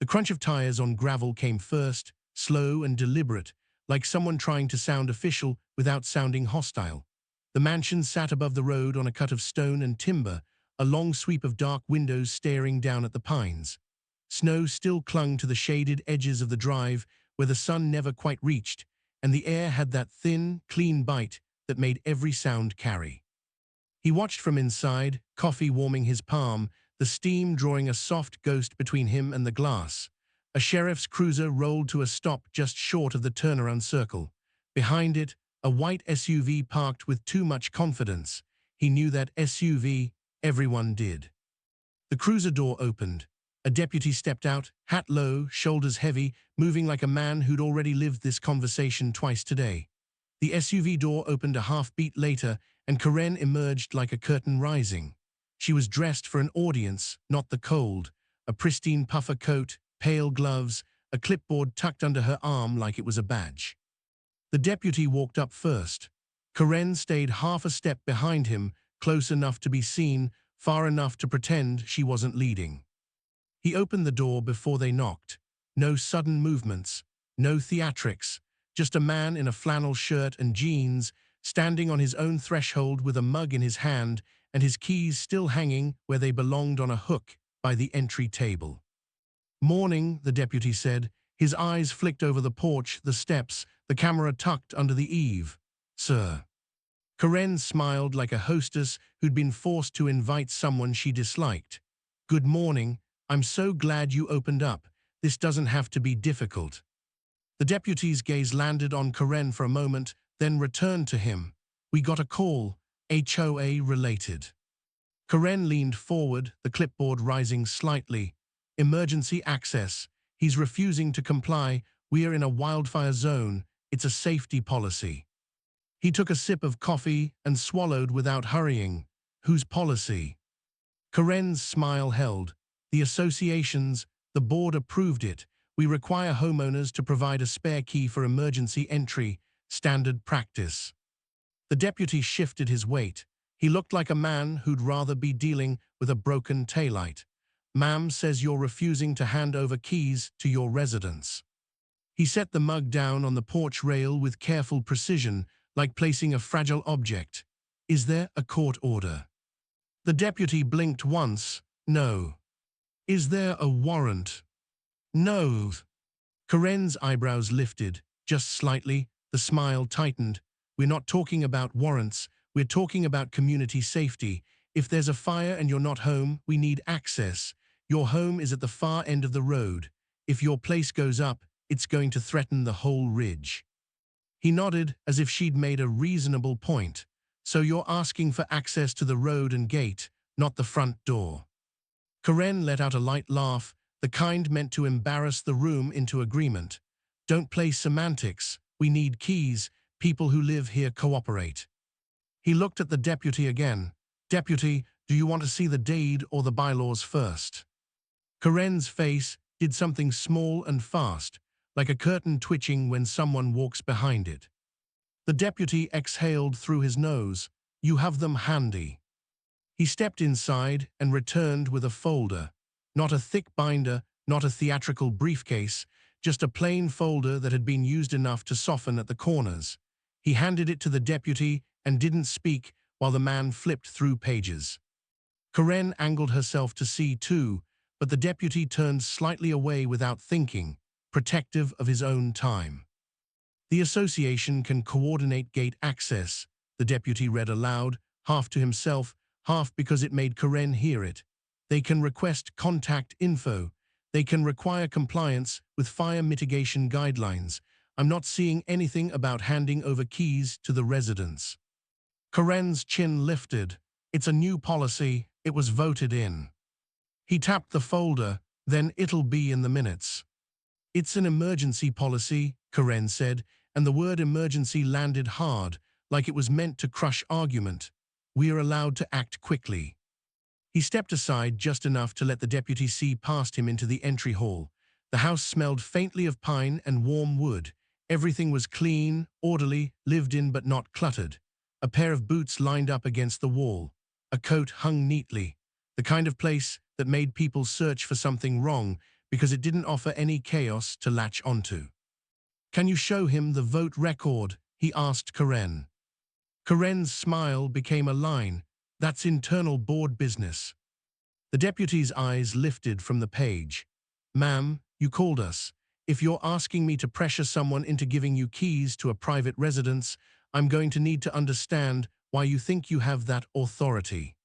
The crunch of tires on gravel came first, slow and deliberate, like someone trying to sound official without sounding hostile. The mansion sat above the road on a cut of stone and timber, a long sweep of dark windows staring down at the pines. Snow still clung to the shaded edges of the drive where the sun never quite reached, and the air had that thin, clean bite that made every sound carry. He watched from inside, coffee warming his palm, the steam drawing a soft ghost between him and the glass. A sheriff's cruiser rolled to a stop just short of the turnaround circle. Behind it, a white SUV parked with too much confidence. He knew that SUV, everyone did. The cruiser door opened. A deputy stepped out, hat low, shoulders heavy, moving like a man who'd already lived this conversation twice today. The SUV door opened a half-beat later, and Karen emerged like a curtain rising. She was dressed for an audience, not the cold. A pristine puffer coat, pale gloves, a clipboard tucked under her arm like it was a badge. The deputy walked up first. Karen stayed half a step behind him, close enough to be seen, far enough to pretend she wasn't leading. He opened the door before they knocked. No sudden movements, no theatrics, just a man in a flannel shirt and jeans, standing on his own threshold with a mug in his hand and his keys still hanging where they belonged on a hook by the entry table. "Morning," the deputy said. His eyes flicked over the porch, the steps, the camera tucked under the eave. "Sir." Karen smiled like a hostess who'd been forced to invite someone she disliked. "Good morning. I'm so glad you opened up. This doesn't have to be difficult." The deputy's gaze landed on Karen for a moment, then returned to him. "We got a call, HOA related." Karen leaned forward, the clipboard rising slightly. "Emergency access. He's refusing to comply. We're in a wildfire zone. It's a safety policy." He took a sip of coffee and swallowed without hurrying. "Whose policy?" Karen's smile held. "The association's. The board approved it. We require homeowners to provide a spare key for emergency entry. Standard practice." The deputy shifted his weight. He looked like a man who'd rather be dealing with a broken taillight. "Ma'am says you're refusing to hand over keys to your residence." He set the mug down on the porch rail with careful precision, like placing a fragile object. "Is there a court order?" The deputy blinked once. "No." "Is there a warrant?" "No." Karen's eyebrows lifted, just slightly, the smile tightened. "We're not talking about warrants, we're talking about community safety. If there's a fire and you're not home, we need access. Your home is at the far end of the road. If your place goes up, it's going to threaten the whole ridge." He nodded as if she'd made a reasonable point. "So you're asking for access to the road and gate, not the front door." Karen let out a light laugh, the kind meant to embarrass the room into agreement. "Don't play semantics. We need keys. People who live here cooperate." He looked at the deputy again. "Deputy, do you want to see the deed or the bylaws first?" Karen's face did something small and fast, like a curtain twitching when someone walks behind it. The deputy exhaled through his nose. "You have them handy." He stepped inside and returned with a folder. Not a thick binder, not a theatrical briefcase, just a plain folder that had been used enough to soften at the corners. He handed it to the deputy and didn't speak while the man flipped through pages. Karen angled herself to see too, but the deputy turned slightly away without thinking, protective of his own time. "The association can coordinate gate access," the deputy read aloud, half to himself, half because it made Karen hear it. "They can request contact info. They can require compliance with fire mitigation guidelines. I'm not seeing anything about handing over keys to the residents." Karen's chin lifted. "It's a new policy. It was voted in." He tapped the folder. "Then it'll be in the minutes." "It's an emergency policy," Karen said, and the word emergency landed hard, like it was meant to crush argument. "We're allowed to act quickly." He stepped aside just enough to let the deputy see past him into the entry hall. The house smelled faintly of pine and warm wood. Everything was clean, orderly, lived in but not cluttered. A pair of boots lined up against the wall. A coat hung neatly. The kind of place that made people search for something wrong because it didn't offer any chaos to latch onto. "Can you show him the vote record?" he asked Karen. Karen's smile became a line. "That's internal board business." The deputy's eyes lifted from the page. "Ma'am, you called us. If you're asking me to pressure someone into giving you keys to a private residence, I'm going to need to understand why you think you have that authority."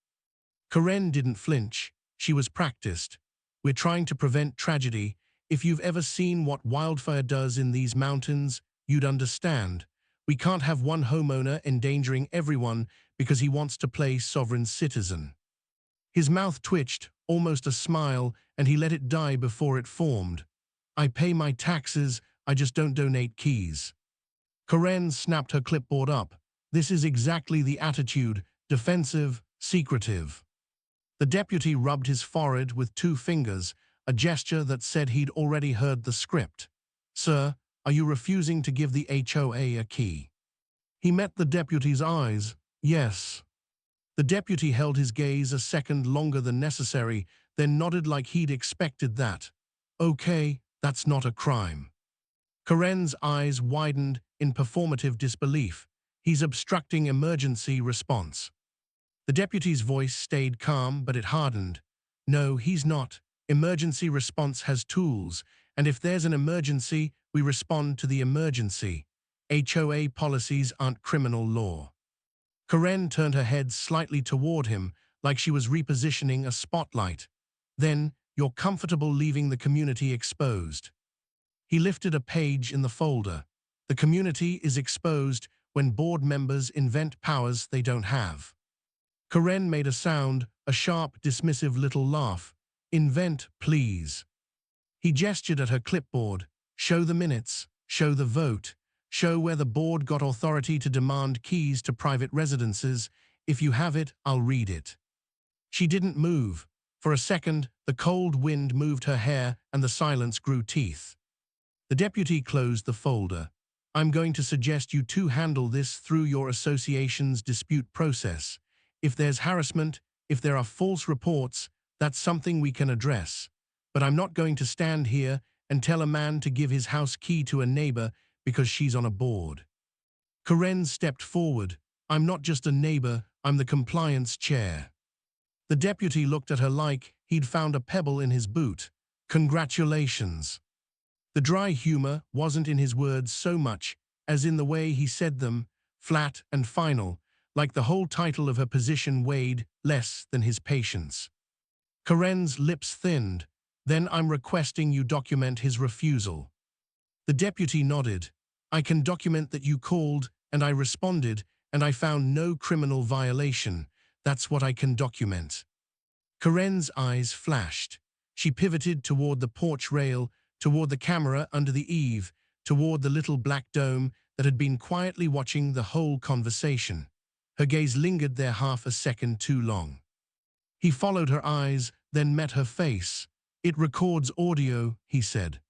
Karen didn't flinch. She was practiced. "We're trying to prevent tragedy. If you've ever seen what wildfire does in these mountains, you'd understand. We can't have one homeowner endangering everyone because he wants to play sovereign citizen." His mouth twitched, almost a smile, and he let it die before it formed. "I pay my taxes, I just don't donate keys." Karen snapped her clipboard up. "This is exactly the attitude, defensive, secretive." The deputy rubbed his forehead with 2 fingers, a gesture that said he'd already heard the script. "Sir, are you refusing to give the HOA a key?" He met the deputy's eyes. "Yes." The deputy held his gaze a second longer than necessary, then nodded like he'd expected that. "Okay, that's not a crime." Karen's eyes widened in performative disbelief. "He's obstructing emergency response." The deputy's voice stayed calm, but it hardened. "No, he's not. Emergency response has tools, and if there's an emergency, we respond to the emergency. HOA policies aren't criminal law." Karen turned her head slightly toward him, like she was repositioning a spotlight. "Then, you're comfortable leaving the community exposed." He lifted a page in the folder. "The community is exposed when board members invent powers they don't have." Karen made a sound, a sharp, dismissive little laugh. "Invent, please." He gestured at her clipboard. "Show the minutes, show the vote, show where the board got authority to demand keys to private residences. If you have it, I'll read it." She didn't move. For a second, the cold wind moved her hair and the silence grew teeth. The deputy closed the folder. "I'm going to suggest you two handle this through your association's dispute process. If there's harassment, if there are false reports, that's something we can address. But I'm not going to stand here and tell a man to give his house key to a neighbor because she's on a board." Karen stepped forward. "I'm not just a neighbor, I'm the compliance chair." The deputy looked at her like he'd found a pebble in his boot. "Congratulations." The dry humor wasn't in his words so much as in the way he said them, flat and final, like the whole title of her position weighed less than his patience. Karen's lips thinned. "Then I'm requesting you document his refusal." The deputy nodded. "I can document that you called, and I responded, and I found no criminal violation. That's what I can document." Karen's eyes flashed. She pivoted toward the porch rail, toward the camera under the eave, toward the little black dome that had been quietly watching the whole conversation. Her gaze lingered there half a second too long. He followed her eyes, then met her face. "It records audio," he said.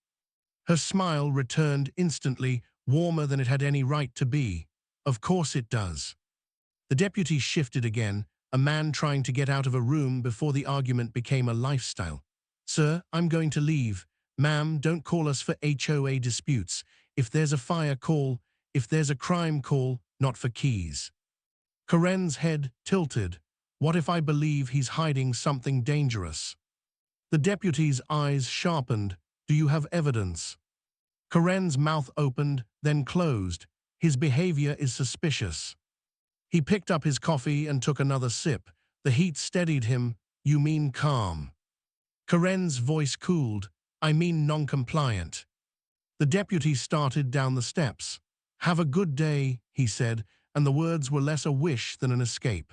Her smile returned instantly, warmer than it had any right to be. "Of course it does." The deputy shifted again, a man trying to get out of a room before the argument became a lifestyle. "Sir, I'm going to leave. Ma'am, don't call us for HOA disputes. If there's a fire, call. If there's a crime, call, not for keys." Karen's head tilted. "What if I believe he's hiding something dangerous?" The deputy's eyes sharpened. "Do you have evidence?" Karen's mouth opened, then closed. "His behavior is suspicious." He picked up his coffee and took another sip. The heat steadied him. "You mean calm?" Karen's voice cooled. "I mean non-compliant." The deputy started down the steps. "Have a good day," he said, and the words were less a wish than an escape.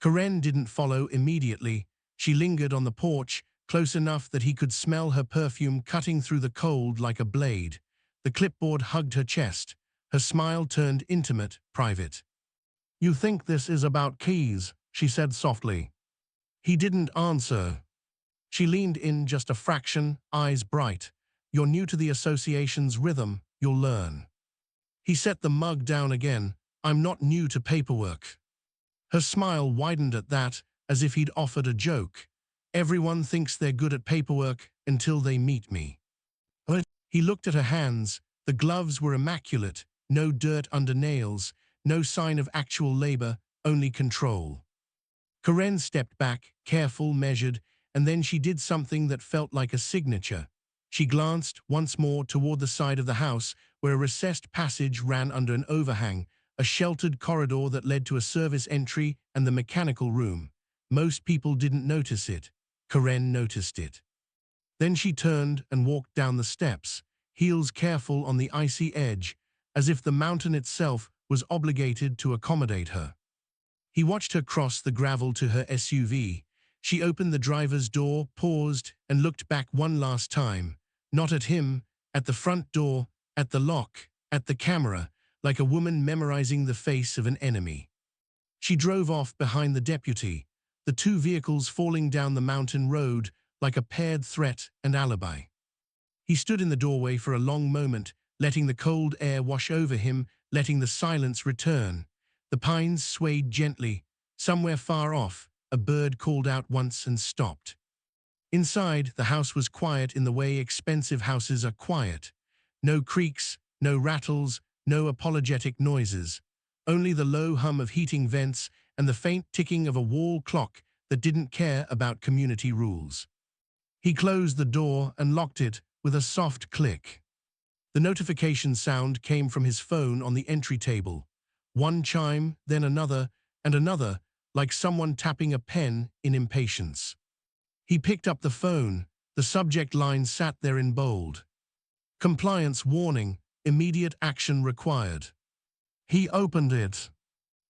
Karen didn't follow immediately. She lingered on the porch, close enough that he could smell her perfume cutting through the cold like a blade. The clipboard hugged her chest. Her smile turned intimate, private. "You think this is about keys?" she said softly. He didn't answer. She leaned in just a fraction, eyes bright. "You're new to the association's rhythm, you'll learn." He set the mug down again. "I'm not new to paperwork." Her smile widened at that, as if he'd offered a joke. Everyone thinks they're good at paperwork until they meet me. He looked at her hands. The gloves were immaculate, no dirt under nails, no sign of actual labor, only control. Karen stepped back, careful, measured, and then she did something that felt like a signature. She glanced once more toward the side of the house where a recessed passage ran under an overhang, a sheltered corridor that led to a service entry and the mechanical room. Most people didn't notice it. Karen noticed it. Then she turned and walked down the steps, heels careful on the icy edge, as if the mountain itself was obligated to accommodate her. He watched her cross the gravel to her SUV. She opened the driver's door, paused, and looked back one last time. Not at him, at the front door, at the lock, at the camera, like a woman memorizing the face of an enemy. She drove off behind the deputy, the two vehicles falling down the mountain road like a paired threat and alibi. He stood in the doorway for a long moment, letting the cold air wash over him, letting the silence return. The pines swayed gently. Somewhere far off, a bird called out once and stopped. Inside, the house was quiet in the way expensive houses are quiet. No creaks, no rattles, no apologetic noises. Only the low hum of heating vents and the faint ticking of a wall clock that didn't care about community rules. He closed the door and locked it with a soft click. The notification sound came from his phone on the entry table. One chime, then another, and another, like someone tapping a pen in impatience. He picked up the phone. The subject line sat there in bold. Compliance warning, immediate action required. He opened it.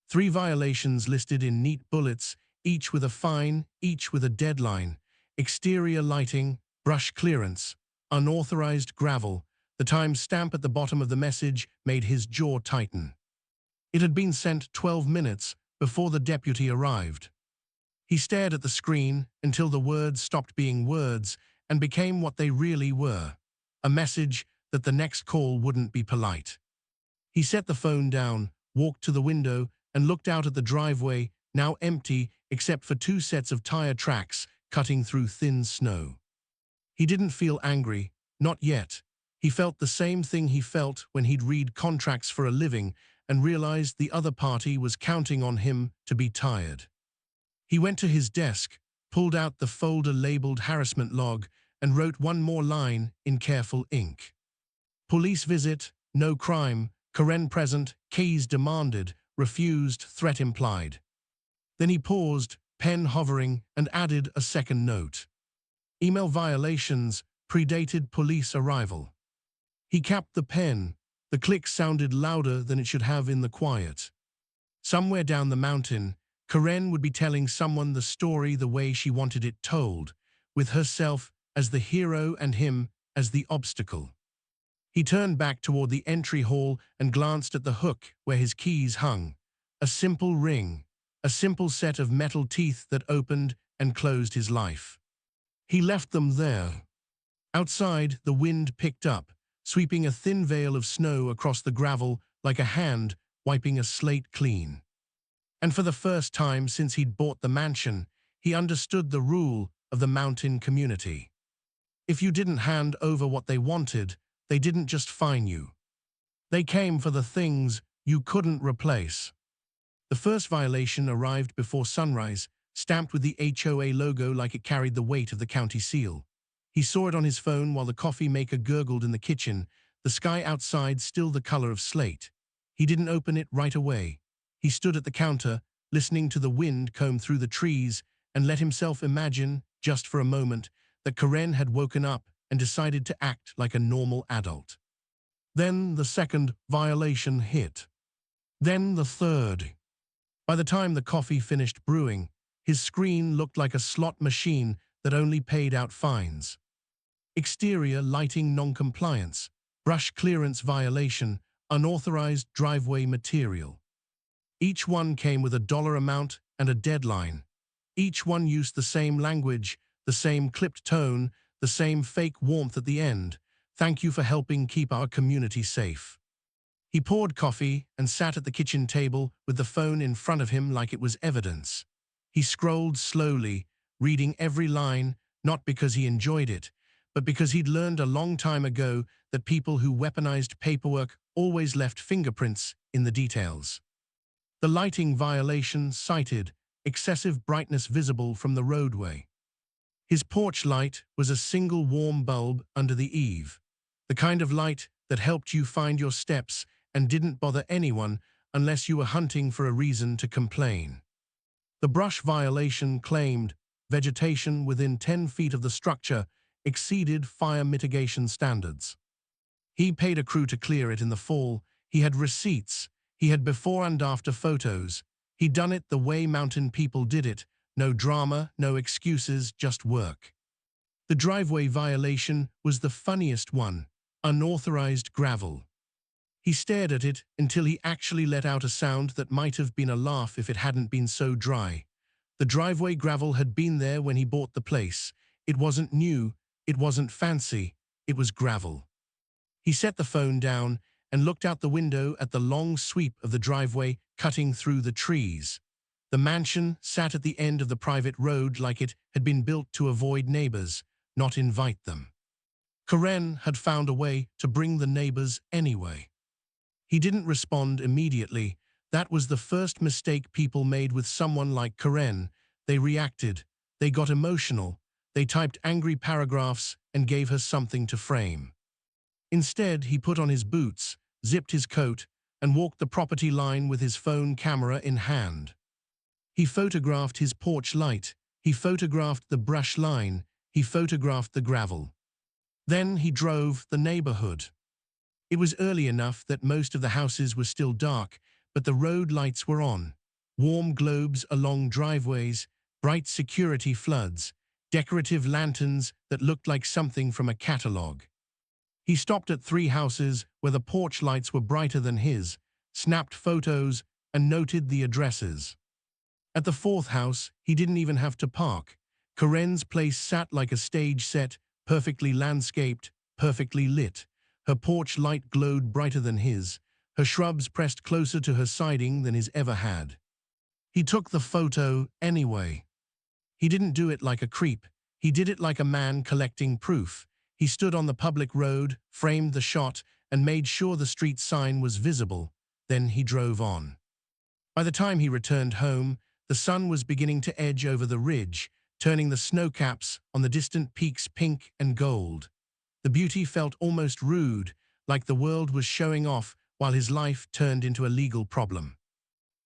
3 violations listed in neat bullets, each with a fine, each with a deadline. Exterior lighting, brush clearance, unauthorized gravel. The time stamp at the bottom of the message made his jaw tighten. It had been sent 12 minutes before the deputy arrived. He stared at the screen until the words stopped being words and became what they really were, a message that the next call wouldn't be polite. He set the phone down, walked to the window, and looked out at the driveway, now empty except for 2 sets of tire tracks cutting through thin snow. He didn't feel angry, not yet. He felt the same thing he felt when he'd read contracts for a living and realized the other party was counting on him to be tired. He went to his desk, pulled out the folder labeled harassment log, and wrote one more line in careful ink. Police visit, no crime, Karen present, keys demanded, refused, threat implied. Then he paused, pen hovering, and added a second note. Email violations, predated police arrival. He capped the pen. The click sounded louder than it should have in the quiet. Somewhere down the mountain, Karen would be telling someone the story the way she wanted it told, with herself as the hero and him as the obstacle. He turned back toward the entry hall and glanced at the hook where his keys hung. A simple ring, a simple set of metal teeth that opened and closed his life. He left them there. Outside, the wind picked up, sweeping a thin veil of snow across the gravel like a hand wiping a slate clean. And for the first time since he'd bought the mansion, he understood the rule of the mountain community. If you didn't hand over what they wanted, they didn't just fine you. They came for the things you couldn't replace. The first violation arrived before sunrise, stamped with the HOA logo like it carried the weight of the county seal. He saw it on his phone while the coffee maker gurgled in the kitchen, the sky outside still the color of slate. He didn't open it right away. He stood at the counter, listening to the wind comb through the trees, and let himself imagine, just for a moment, that Karen had woken up and decided to act like a normal adult. Then the second violation hit. Then the third. By the time the coffee finished brewing, his screen looked like a slot machine that only paid out fines. Exterior lighting non-compliance, brush clearance violation, unauthorized driveway material. Each one came with a dollar amount and a deadline. Each one used the same language, the same clipped tone, the same fake warmth at the end. Thank you for helping keep our community safe. He poured coffee and sat at the kitchen table with the phone in front of him like it was evidence. He scrolled slowly, reading every line, not because he enjoyed it, but because he'd learned a long time ago that people who weaponized paperwork always left fingerprints in the details. The lighting violation cited excessive brightness visible from the roadway. His porch light was a single warm bulb under the eave, the kind of light that helped you find your steps and didn't bother anyone unless you were hunting for a reason to complain. The brush violation claimed vegetation within 10 feet of the structure exceeded fire mitigation standards. He paid a crew to clear it in the fall. He had receipts. He had before and after photos. He'd done it the way mountain people did it. No drama, no excuses, just work. The driveway violation was the funniest one. Unauthorized gravel. He stared at it until he actually let out a sound that might have been a laugh if it hadn't been so dry. The driveway gravel had been there when he bought the place. It wasn't new, it wasn't fancy, it was gravel. He set the phone down and looked out the window at the long sweep of the driveway cutting through the trees. The mansion sat at the end of the private road like it had been built to avoid neighbors, not invite them. Karen had found a way to bring the neighbors anyway. He didn't respond immediately. That was the first mistake people made with someone like Karen. They reacted. They got emotional. They typed angry paragraphs and gave her something to frame. Instead, he put on his boots, zipped his coat, and walked the property line with his phone camera in hand. He photographed his porch light. He photographed the brush line. He photographed the gravel. Then he drove the neighborhood. It was early enough that most of the houses were still dark, but the road lights were on. Warm globes along driveways, bright security floods, decorative lanterns that looked like something from a catalog. He stopped at 3 houses where the porch lights were brighter than his, snapped photos, and noted the addresses. At the 4th house, he didn't even have to park. Karen's place sat like a stage set, perfectly landscaped, perfectly lit. Her porch light glowed brighter than his, her shrubs pressed closer to her siding than his ever had. He took the photo anyway. He didn't do it like a creep. He did it like a man collecting proof. He stood on the public road, framed the shot, and made sure the street sign was visible. Then he drove on. By the time he returned home, the sun was beginning to edge over the ridge, turning the snowcaps on the distant peaks pink and gold. The beauty felt almost rude, like the world was showing off while his life turned into a legal problem.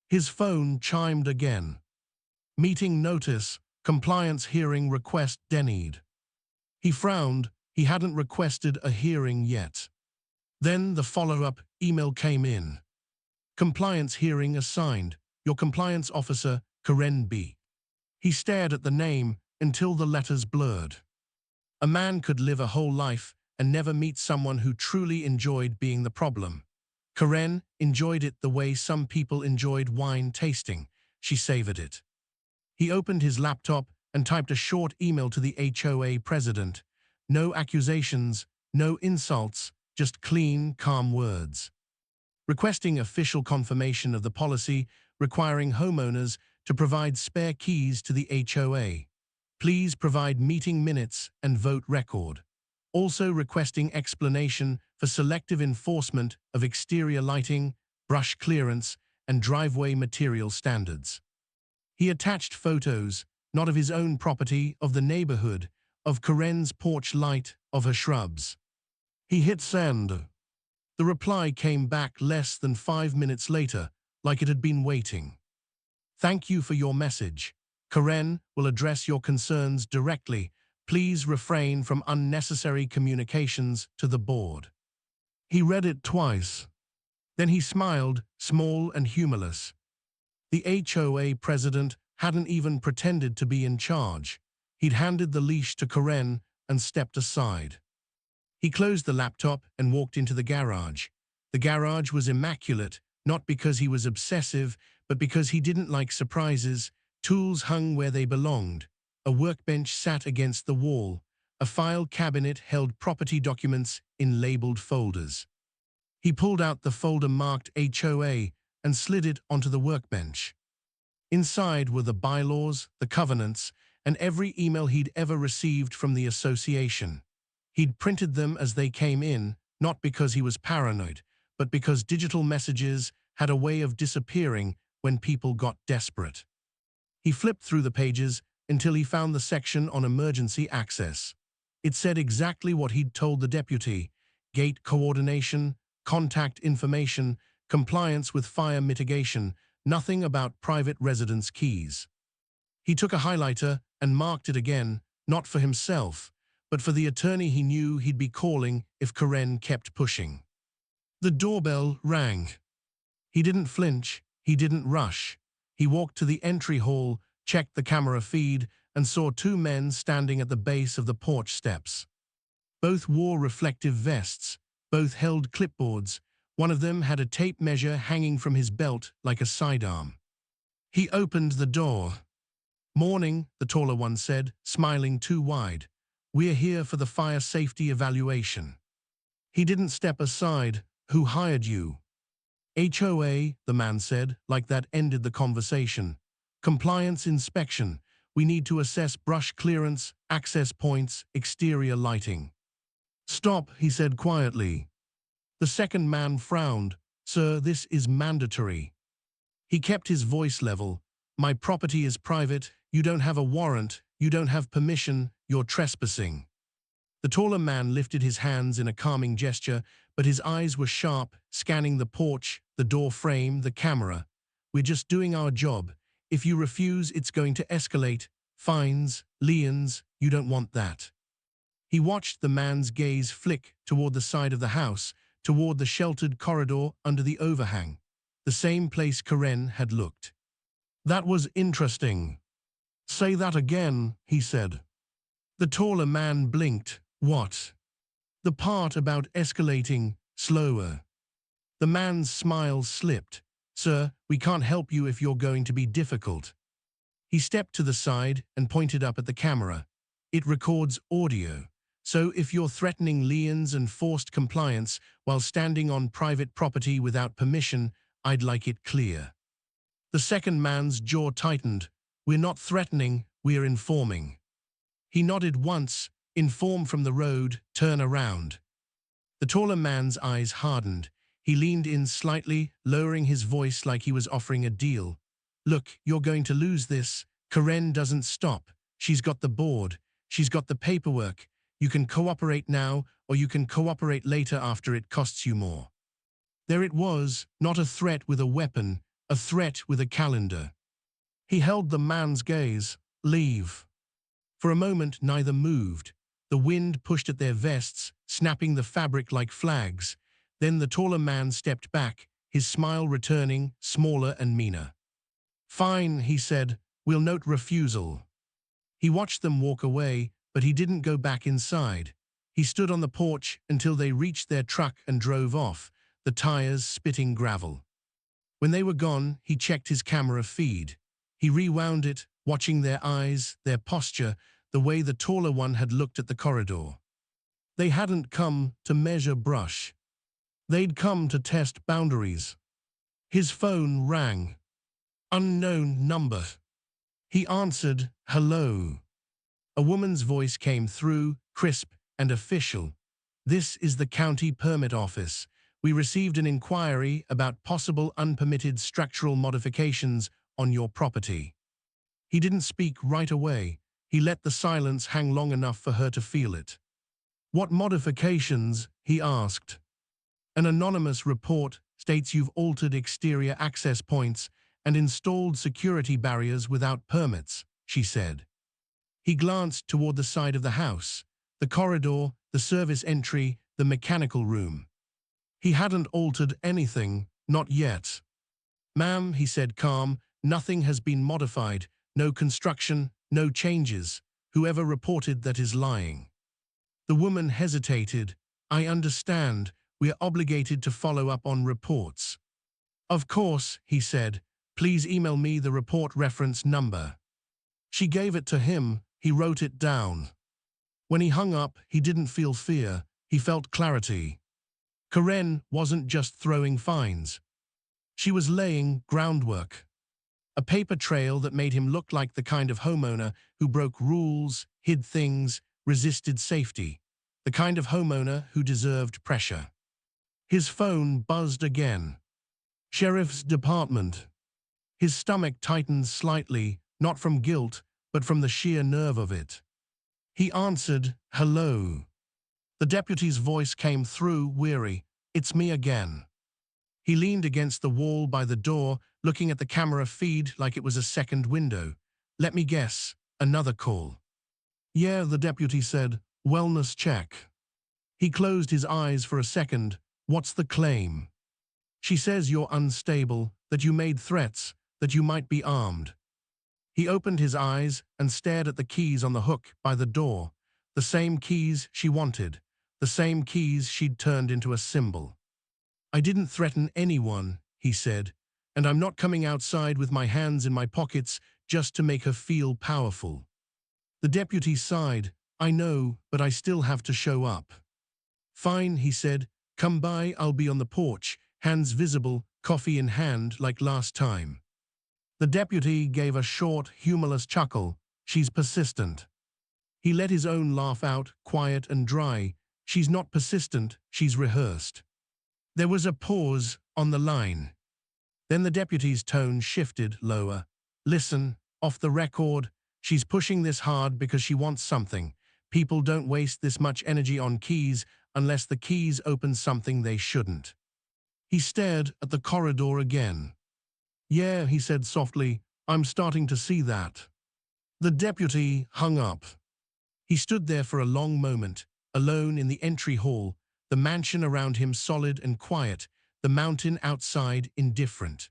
His phone chimed again. Meeting notice, compliance hearing request denied. He frowned. He hadn't requested a hearing yet. Then the follow-up email came in. Compliance hearing assigned. Your compliance officer, Karen B. He stared at the name until the letters blurred. A man could live a whole life and never meet someone who truly enjoyed being the problem. Karen enjoyed it the way some people enjoyed wine tasting. She savored it. He opened his laptop and typed a short email to the HOA president. No accusations, no insults, just clean, calm words. Requesting official confirmation of the policy requiring homeowners to provide spare keys to the HOA. Please provide meeting minutes and vote record. Also requesting explanation for selective enforcement of exterior lighting, brush clearance, and driveway material standards. He attached photos, not of his own property, of the neighborhood, of Karen's porch light, of her shrubs. He hit send. The reply came back less than 5 minutes later, like it had been waiting. Thank you for your message. Karen will address your concerns directly. Please refrain from unnecessary communications to the board. He read it twice. Then he smiled, small and humorless. The HOA president hadn't even pretended to be in charge. He'd handed the leash to Karen and stepped aside. He closed the laptop and walked into the garage. The garage was immaculate, not because he was obsessive, but because he didn't like surprises. Tools hung where they belonged. A workbench sat against the wall. A file cabinet held property documents in labeled folders. He pulled out the folder marked HOA and slid it onto the workbench. Inside were the bylaws, the covenants, and every email he'd ever received from the association. He'd printed them as they came in, not because he was paranoid, but because digital messages had a way of disappearing when people got desperate. He flipped through the pages until he found the section on emergency access. It said exactly what he'd told the deputy: gate coordination, contact information, compliance with fire mitigation, nothing about private residence keys. He took a highlighter and marked it again, not for himself, but for the attorney he knew he'd be calling if Karen kept pushing. The doorbell rang. He didn't flinch, he didn't rush. He walked to the entry hall, checked the camera feed, and saw two men standing at the base of the porch steps. Both wore reflective vests, both held clipboards. One of them had a tape measure hanging from his belt like a sidearm. He opened the door. "Morning," the taller one said, smiling too wide. "We're here for the fire safety evaluation." He didn't step aside. "Who hired you?" "HOA," the man said, like that ended the conversation. "Compliance inspection. We need to assess brush clearance, access points, exterior lighting." "Stop," he said quietly. The second man frowned. "Sir, this is mandatory." He kept his voice level. "My property is private. You don't have a warrant. You don't have permission. You're trespassing." The taller man lifted his hands in a calming gesture, but his eyes were sharp, scanning the porch, the door frame, the camera. "We're just doing our job. If you refuse, it's going to escalate. Fines, liens, you don't want that." He watched the man's gaze flick toward the side of the house, toward the sheltered corridor under the overhang, the same place Karen had looked. "That was interesting." "Say that again," he said. The taller man blinked. "What?" "The part about escalating, slower." The man's smile slipped. "Sir, we can't help you if you're going to be difficult." He stepped to the side and pointed up at the camera. "It records audio. So if you're threatening liens and forced compliance while standing on private property without permission, I'd like it clear." The second man's jaw tightened. "We're not threatening, we're informing." He nodded once. "Inform from the road, turn around." The taller man's eyes hardened. He leaned in slightly, lowering his voice like he was offering a deal. "Look, you're going to lose this. Karen doesn't stop. She's got the board. She's got the paperwork. You can cooperate now, or you can cooperate later after it costs you more." There it was, not a threat with a weapon, a threat with a calendar. He held the man's gaze. "Leave." For a moment, neither moved. The wind pushed at their vests, snapping the fabric like flags. Then the taller man stepped back, his smile returning, smaller and meaner. "Fine," he said. "We'll note refusal." He watched them walk away, but he didn't go back inside. He stood on the porch until they reached their truck and drove off, the tires spitting gravel. When they were gone, he checked his camera feed. He rewound it, watching their eyes, their posture, the way the taller one had looked at the corridor. They hadn't come to measure brush. They'd come to test boundaries. His phone rang. Unknown number. He answered, "Hello." A woman's voice came through, crisp and official. "This is the county permit office. We received an inquiry about possible unpermitted structural modifications on your property." He didn't speak right away. He let the silence hang long enough for her to feel it. "What modifications?" he asked. "An anonymous report states you've altered exterior access points and installed security barriers without permits," she said. He glanced toward the side of the house, the corridor, the service entry, the mechanical room. He hadn't altered anything, not yet. "Ma'am," he said calm, "nothing has been modified, no construction, no changes. Whoever reported that is lying." The woman hesitated. "I understand. We're obligated to follow up on reports." "Of course," he said. "Please email me the report reference number." She gave it to him. He wrote it down. When he hung up, he didn't feel fear. He felt clarity. Karen wasn't just throwing fines. She was laying groundwork. A paper trail that made him look like the kind of homeowner who broke rules, hid things, resisted safety. The kind of homeowner who deserved pressure. His phone buzzed again. Sheriff's Department. His stomach tightened slightly, not from guilt, but from the sheer nerve of it. He answered, "Hello." The deputy's voice came through, weary. "It's me again." He leaned against the wall by the door, looking at the camera feed like it was a second window. "Let me guess, another call." "Yeah," the deputy said. "Wellness check." He closed his eyes for a second. "What's the claim?" "She says you're unstable, that you made threats, that you might be armed." He opened his eyes and stared at the keys on the hook by the door. The same keys she wanted. The same keys she'd turned into a symbol. "I didn't threaten anyone," he said, "and I'm not coming outside with my hands in my pockets just to make her feel powerful." The deputy sighed. "I know, but I still have to show up." "Fine," he said. "Come by, I'll be on the porch, hands visible, coffee in hand like last time." The deputy gave a short, humorless chuckle. "She's persistent." He let his own laugh out, quiet and dry. "She's not persistent, she's rehearsed." There was a pause on the line. Then the deputy's tone shifted lower. "Listen, off the record, she's pushing this hard because she wants something. People don't waste this much energy on keys unless the keys open something they shouldn't." He stared at the corridor again. "Yeah," he said softly, "I'm starting to see that." The deputy hung up. He stood there for a long moment, alone in the entry hall, the mansion around him solid and quiet, the mountain outside indifferent.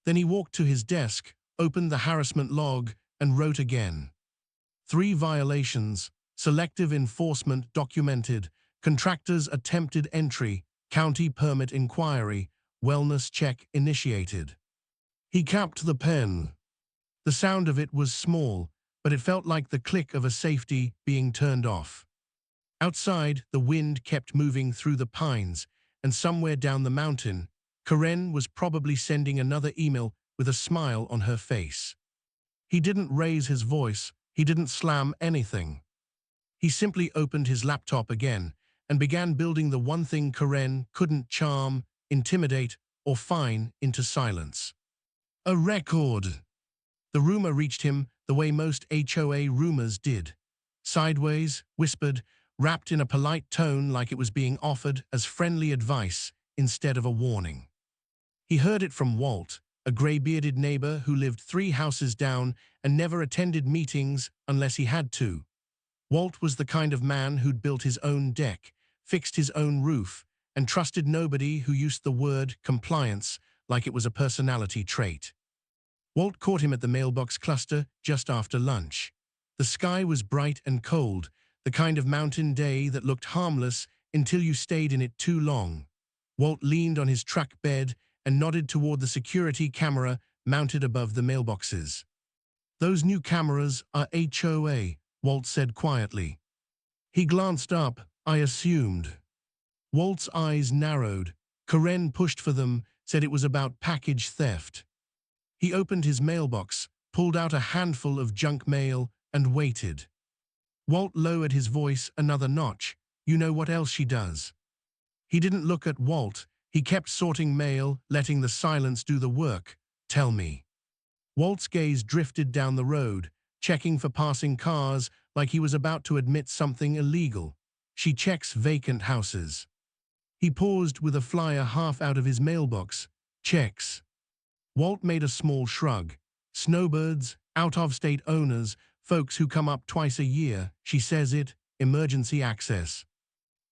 Then he walked to his desk, opened the harassment log, and wrote again. 3 violations, selective enforcement documented, contractor's attempted entry, county permit inquiry, wellness check initiated. He capped the pen. The sound of it was small, but it felt like the click of a safety being turned off. Outside, the wind kept moving through the pines, and somewhere down the mountain, Karen was probably sending another email with a smile on her face. He didn't raise his voice, he didn't slam anything. He simply opened his laptop again and began building the one thing Karen couldn't charm, intimidate, or fine into silence. A record. The rumor reached him the way most HOA rumors did. Sideways, whispered, wrapped in a polite tone like it was being offered as friendly advice instead of a warning. He heard it from Walt, a gray-bearded neighbor who lived 3 houses down and never attended meetings unless he had to. Walt was the kind of man who'd built his own deck, fixed his own roof, and trusted nobody who used the word compliance like it was a personality trait. Walt caught him at the mailbox cluster just after lunch. The sky was bright and cold, the kind of mountain day that looked harmless until you stayed in it too long. Walt leaned on his truck bed and nodded toward the security camera mounted above the mailboxes. "Those new cameras are HOA," Walt said quietly. He glanced up. "I assumed." Walt's eyes narrowed. Karen pushed for them, said it was about package theft. He opened his mailbox, pulled out a handful of junk mail, and waited. Walt lowered his voice another notch. "You know what else she does?" He didn't look at Walt. He kept sorting mail, letting the silence do the work. "Tell me." Walt's gaze drifted down the road, checking for passing cars like he was about to admit something illegal. "She checks vacant houses." He paused with a flyer half out of his mailbox. "Checks." Walt made a small shrug. "Snowbirds, out-of-state owners, folks who come up twice a year, she says it, emergency access."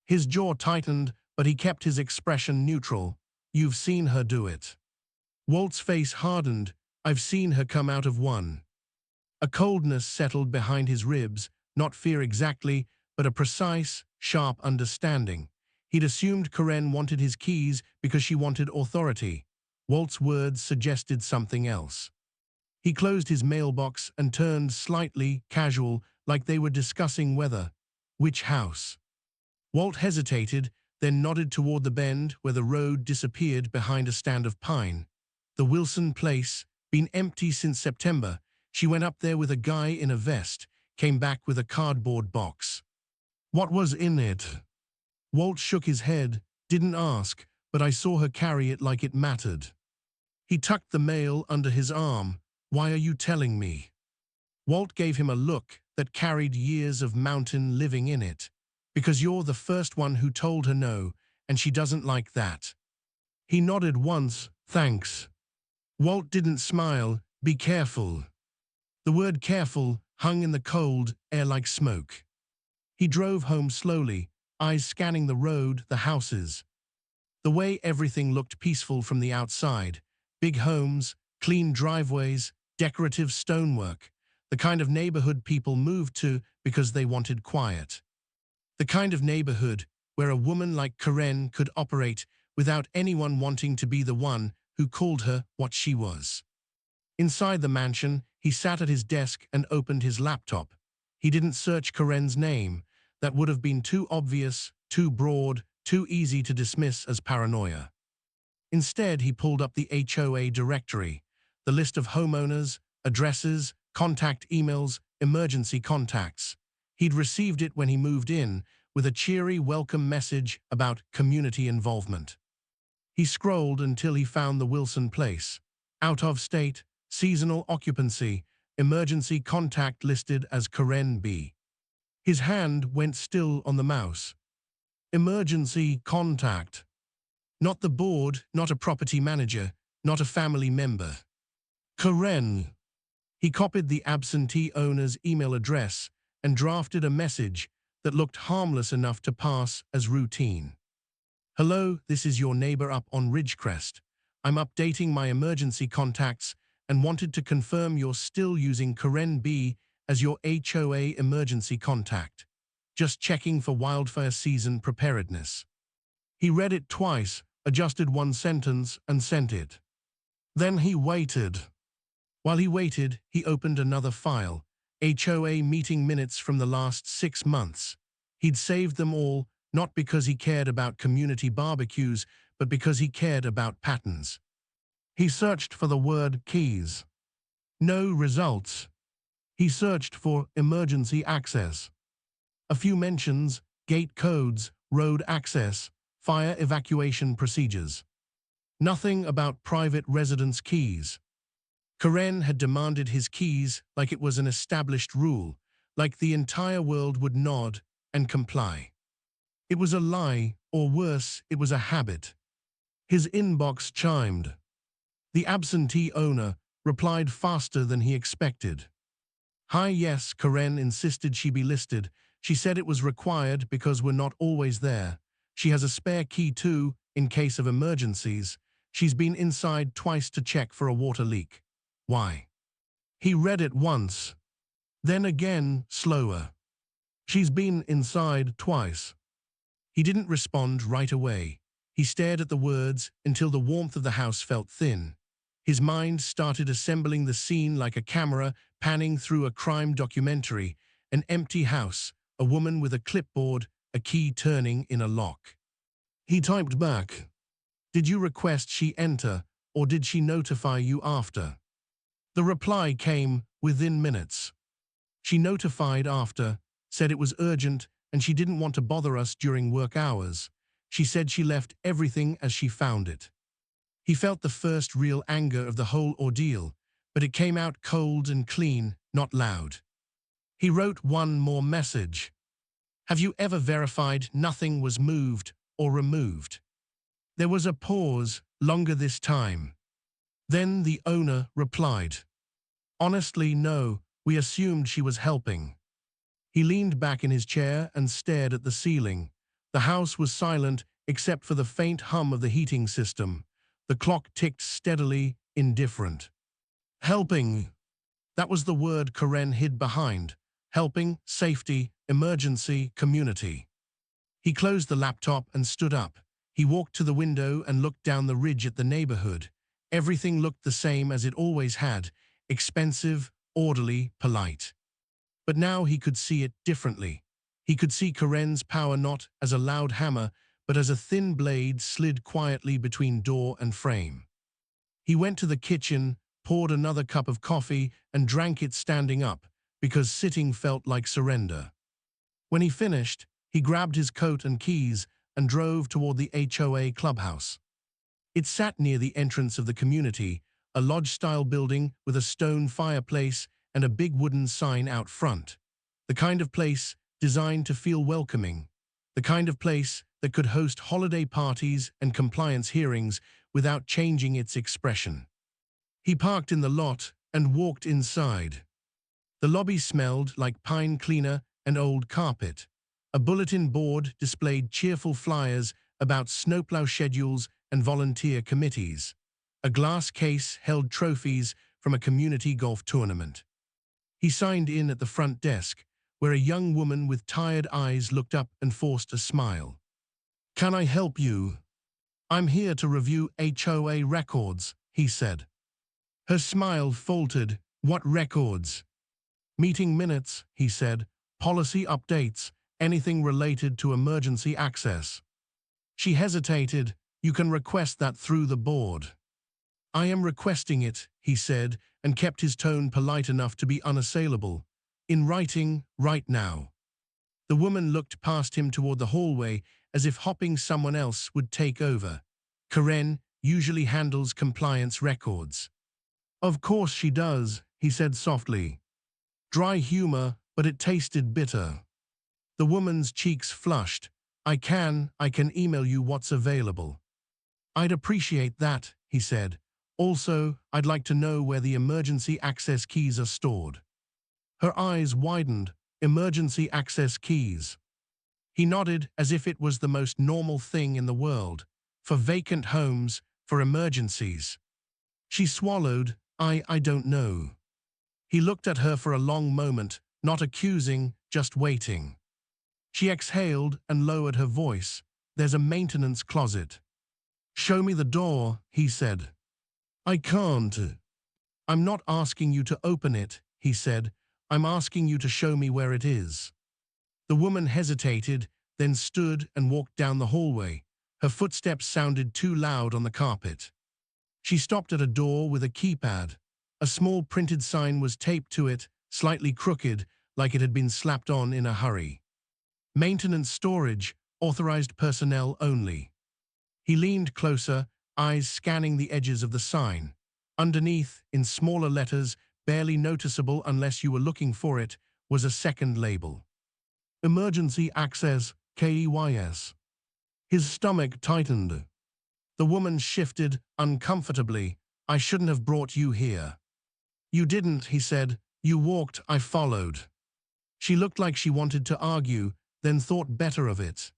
His jaw tightened, but he kept his expression neutral. "You've seen her do it." Walt's face hardened. "I've seen her come out of one." A coldness settled behind his ribs, not fear exactly, but a precise, sharp understanding. He'd assumed Karen wanted his keys because she wanted authority. Walt's words suggested something else. He closed his mailbox and turned slightly casual, like they were discussing weather. "Which house?" Walt hesitated, then nodded toward the bend where the road disappeared behind a stand of pine. "The Wilson Place, Been empty since September. She went up there with a guy in a vest, came back with a cardboard box. What was in it? Walt shook his head, didn't ask, but I saw her carry it like it mattered. He tucked the mail under his arm. Why are you telling me? Walt gave him a look that carried years of mountain living in it. Because you're the first one who told her no, and she doesn't like that. He nodded once, thanks. Walt didn't smile. Be careful. The word careful hung in the cold air like smoke. He drove home slowly, eyes scanning the road, the houses. The way everything looked peaceful from the outside. Big homes, clean driveways, decorative stonework. The kind of neighborhood people moved to because they wanted quiet. The kind of neighborhood where a woman like Karen could operate without anyone wanting to be the one who called her what she was. Inside the mansion, he sat at his desk and opened his laptop. He didn't search Karen's name. That would have been too obvious, too broad, too easy to dismiss as paranoia. Instead, he pulled up the HOA directory, the list of homeowners, addresses, contact emails, emergency contacts. He'd received it when he moved in, with a cheery welcome message about community involvement. He scrolled until he found the Wilson place. Out of state, seasonal occupancy, emergency contact listed as Karen B. His hand went still on the mouse. Emergency contact. Not the board, not a property manager, not a family member. Karen. He copied the absentee owner's email address and drafted a message that looked harmless enough to pass as routine. Hello, this is your neighbor up on Ridgecrest. I'm updating my emergency contacts and wanted to confirm you're still using Karen B as your HOA emergency contact. Just checking for wildfire season preparedness. He read it twice, adjusted one sentence, and sent it. Then he waited. While he waited, he opened another file, HOA meeting minutes from the last 6 months. He'd saved them all, not because he cared about community barbecues, but because he cared about patterns. He searched for the word keys. No results. He searched for emergency access. A few mentions, gate codes, road access, fire evacuation procedures. Nothing about private residence keys. Karen had demanded his keys like it was an established rule, like the entire world would nod and comply. It was a lie, or worse, it was a habit. His inbox chimed. The absentee owner replied faster than he expected. Hi, yes, Karen insisted she be listed. She said it was required because we're not always there. She has a spare key too, in case of emergencies. She's been inside twice to check for a water leak. Why? He read it once. Then again, slower. She's been inside twice. He didn't respond right away. He stared at the words until the warmth of the house felt thin. His mind started assembling the scene like a camera panning through a crime documentary. An empty house, a woman with a clipboard, a key turning in a lock. He typed back. Did you request she enter, or did she notify you after? The reply came within minutes. She notified after, said it was urgent and she didn't want to bother us during work hours. She said she left everything as she found it. He felt the first real anger of the whole ordeal, but it came out cold and clean, not loud. He wrote one more message. Have you ever verified nothing was moved or removed? There was a pause, longer this time. Then the owner replied. Honestly, no, we assumed she was helping. He leaned back in his chair and stared at the ceiling. The house was silent except for the faint hum of the heating system. The clock ticked steadily, indifferent. Helping. That was the word Karen hid behind. Helping, safety, emergency, community. He closed the laptop and stood up. He walked to the window and looked down the ridge at the neighborhood. Everything looked the same as it always had, expensive, orderly, polite. But now he could see it differently. He could see Karen's power not as a loud hammer, but as a thin blade slid quietly between door and frame. He went to the kitchen, poured another cup of coffee and drank it standing up, because sitting felt like surrender. When he finished, he grabbed his coat and keys and drove toward the HOA clubhouse. It sat near the entrance of the community, a lodge-style building with a stone fireplace and a big wooden sign out front. The kind of place designed to feel welcoming. The kind of place that could host holiday parties and compliance hearings without changing its expression. He parked in the lot and walked inside. The lobby smelled like pine cleaner and old carpet. A bulletin board displayed cheerful flyers about snowplow schedules and volunteer committees. A glass case held trophies from a community golf tournament. He signed in at the front desk, where a young woman with tired eyes looked up and forced a smile. "Can I help you?" "I'm here to review HOA records," he said. Her smile faltered. "What records?" "Meeting minutes," he said. "Policy updates, anything related to emergency access." She hesitated. "You can request that through the board." "I am requesting it," he said, and kept his tone polite enough to be unassailable. "In writing, right now." The woman looked past him toward the hallway, as if hoping someone else would take over. "Karen usually handles compliance records." "Of course she does," he said softly. Dry humor, but it tasted bitter. The woman's cheeks flushed. I can email you what's available." "I'd appreciate that," he said. "Also, I'd like to know where the emergency access keys are stored." Her eyes widened. "Emergency access keys." He nodded as if it was the most normal thing in the world. "For vacant homes, for emergencies." She swallowed. I don't know." He looked at her for a long moment, not accusing, just waiting. She exhaled and lowered her voice. "There's a maintenance closet." "Show me the door," he said. "I can't." "I'm not asking you to open it," he said. "I'm asking you to show me where it is." The woman hesitated, then stood and walked down the hallway. Her footsteps sounded too loud on the carpet. She stopped at a door with a keypad. A small printed sign was taped to it, slightly crooked, like it had been slapped on in a hurry. "Maintenance storage, authorized personnel only." He leaned closer, eyes scanning the edges of the sign. Underneath, in smaller letters, barely noticeable unless you were looking for it, was a second label. "Emergency access, KEYS." His stomach tightened. The woman shifted uncomfortably. "I shouldn't have brought you here." "You didn't," he said. "You walked, I followed." She looked like she wanted to argue, then thought better of it.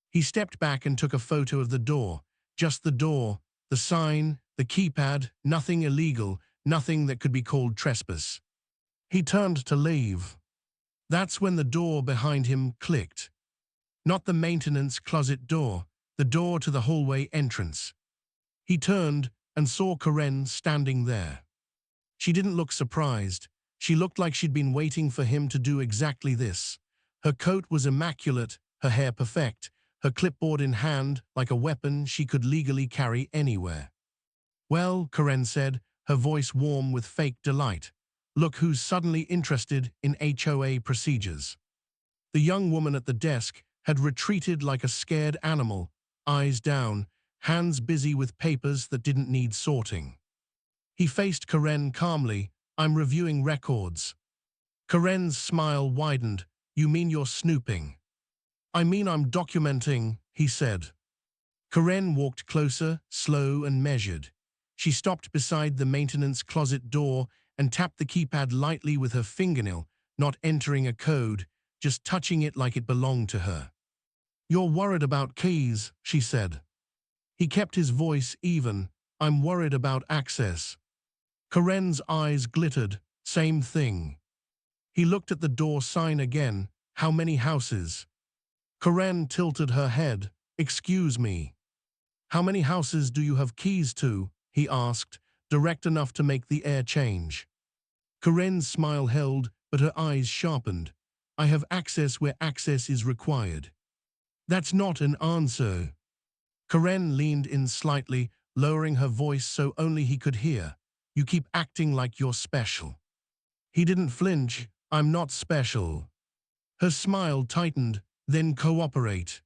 He stepped back and took a photo of the door. Just the door, the sign, the keypad, nothing illegal, nothing that could be called trespass. He turned to leave. That's when the door behind him clicked. Not the maintenance closet door, the door to the hallway entrance. He turned and saw Karen standing there. She didn't look surprised. She looked like she'd been waiting for him to do exactly this. Her coat was immaculate, her hair perfect, her clipboard in hand like a weapon she could legally carry anywhere. "Well," Karen said, her voice warm with fake delight. "Look who's suddenly interested in HOA procedures." The young woman at the desk had retreated like a scared animal, eyes down, hands busy with papers that didn't need sorting. He faced Karen calmly. "I'm reviewing records." Karen's smile widened. "You mean you're snooping?" "I mean I'm documenting," he said. Karen walked closer, slow and measured. She stopped beside the maintenance closet door and tapped the keypad lightly with her fingernail, not entering a code, just touching it like it belonged to her. "You're worried about keys," she said. He kept his voice even. "I'm worried about access." Karen's eyes glittered. "Same thing." He looked at the door sign again. "How many houses?" Karen tilted her head. "Excuse me." "How many houses do you have keys to?" he asked, direct enough to make the air change. Karen's smile held, but her eyes sharpened. "I have access where access is required." "That's not an answer." Karen leaned in slightly, lowering her voice so only he could hear. You keep acting like you're special." He didn't flinch. "I'm not special." Her smile tightened. "Then cooperate."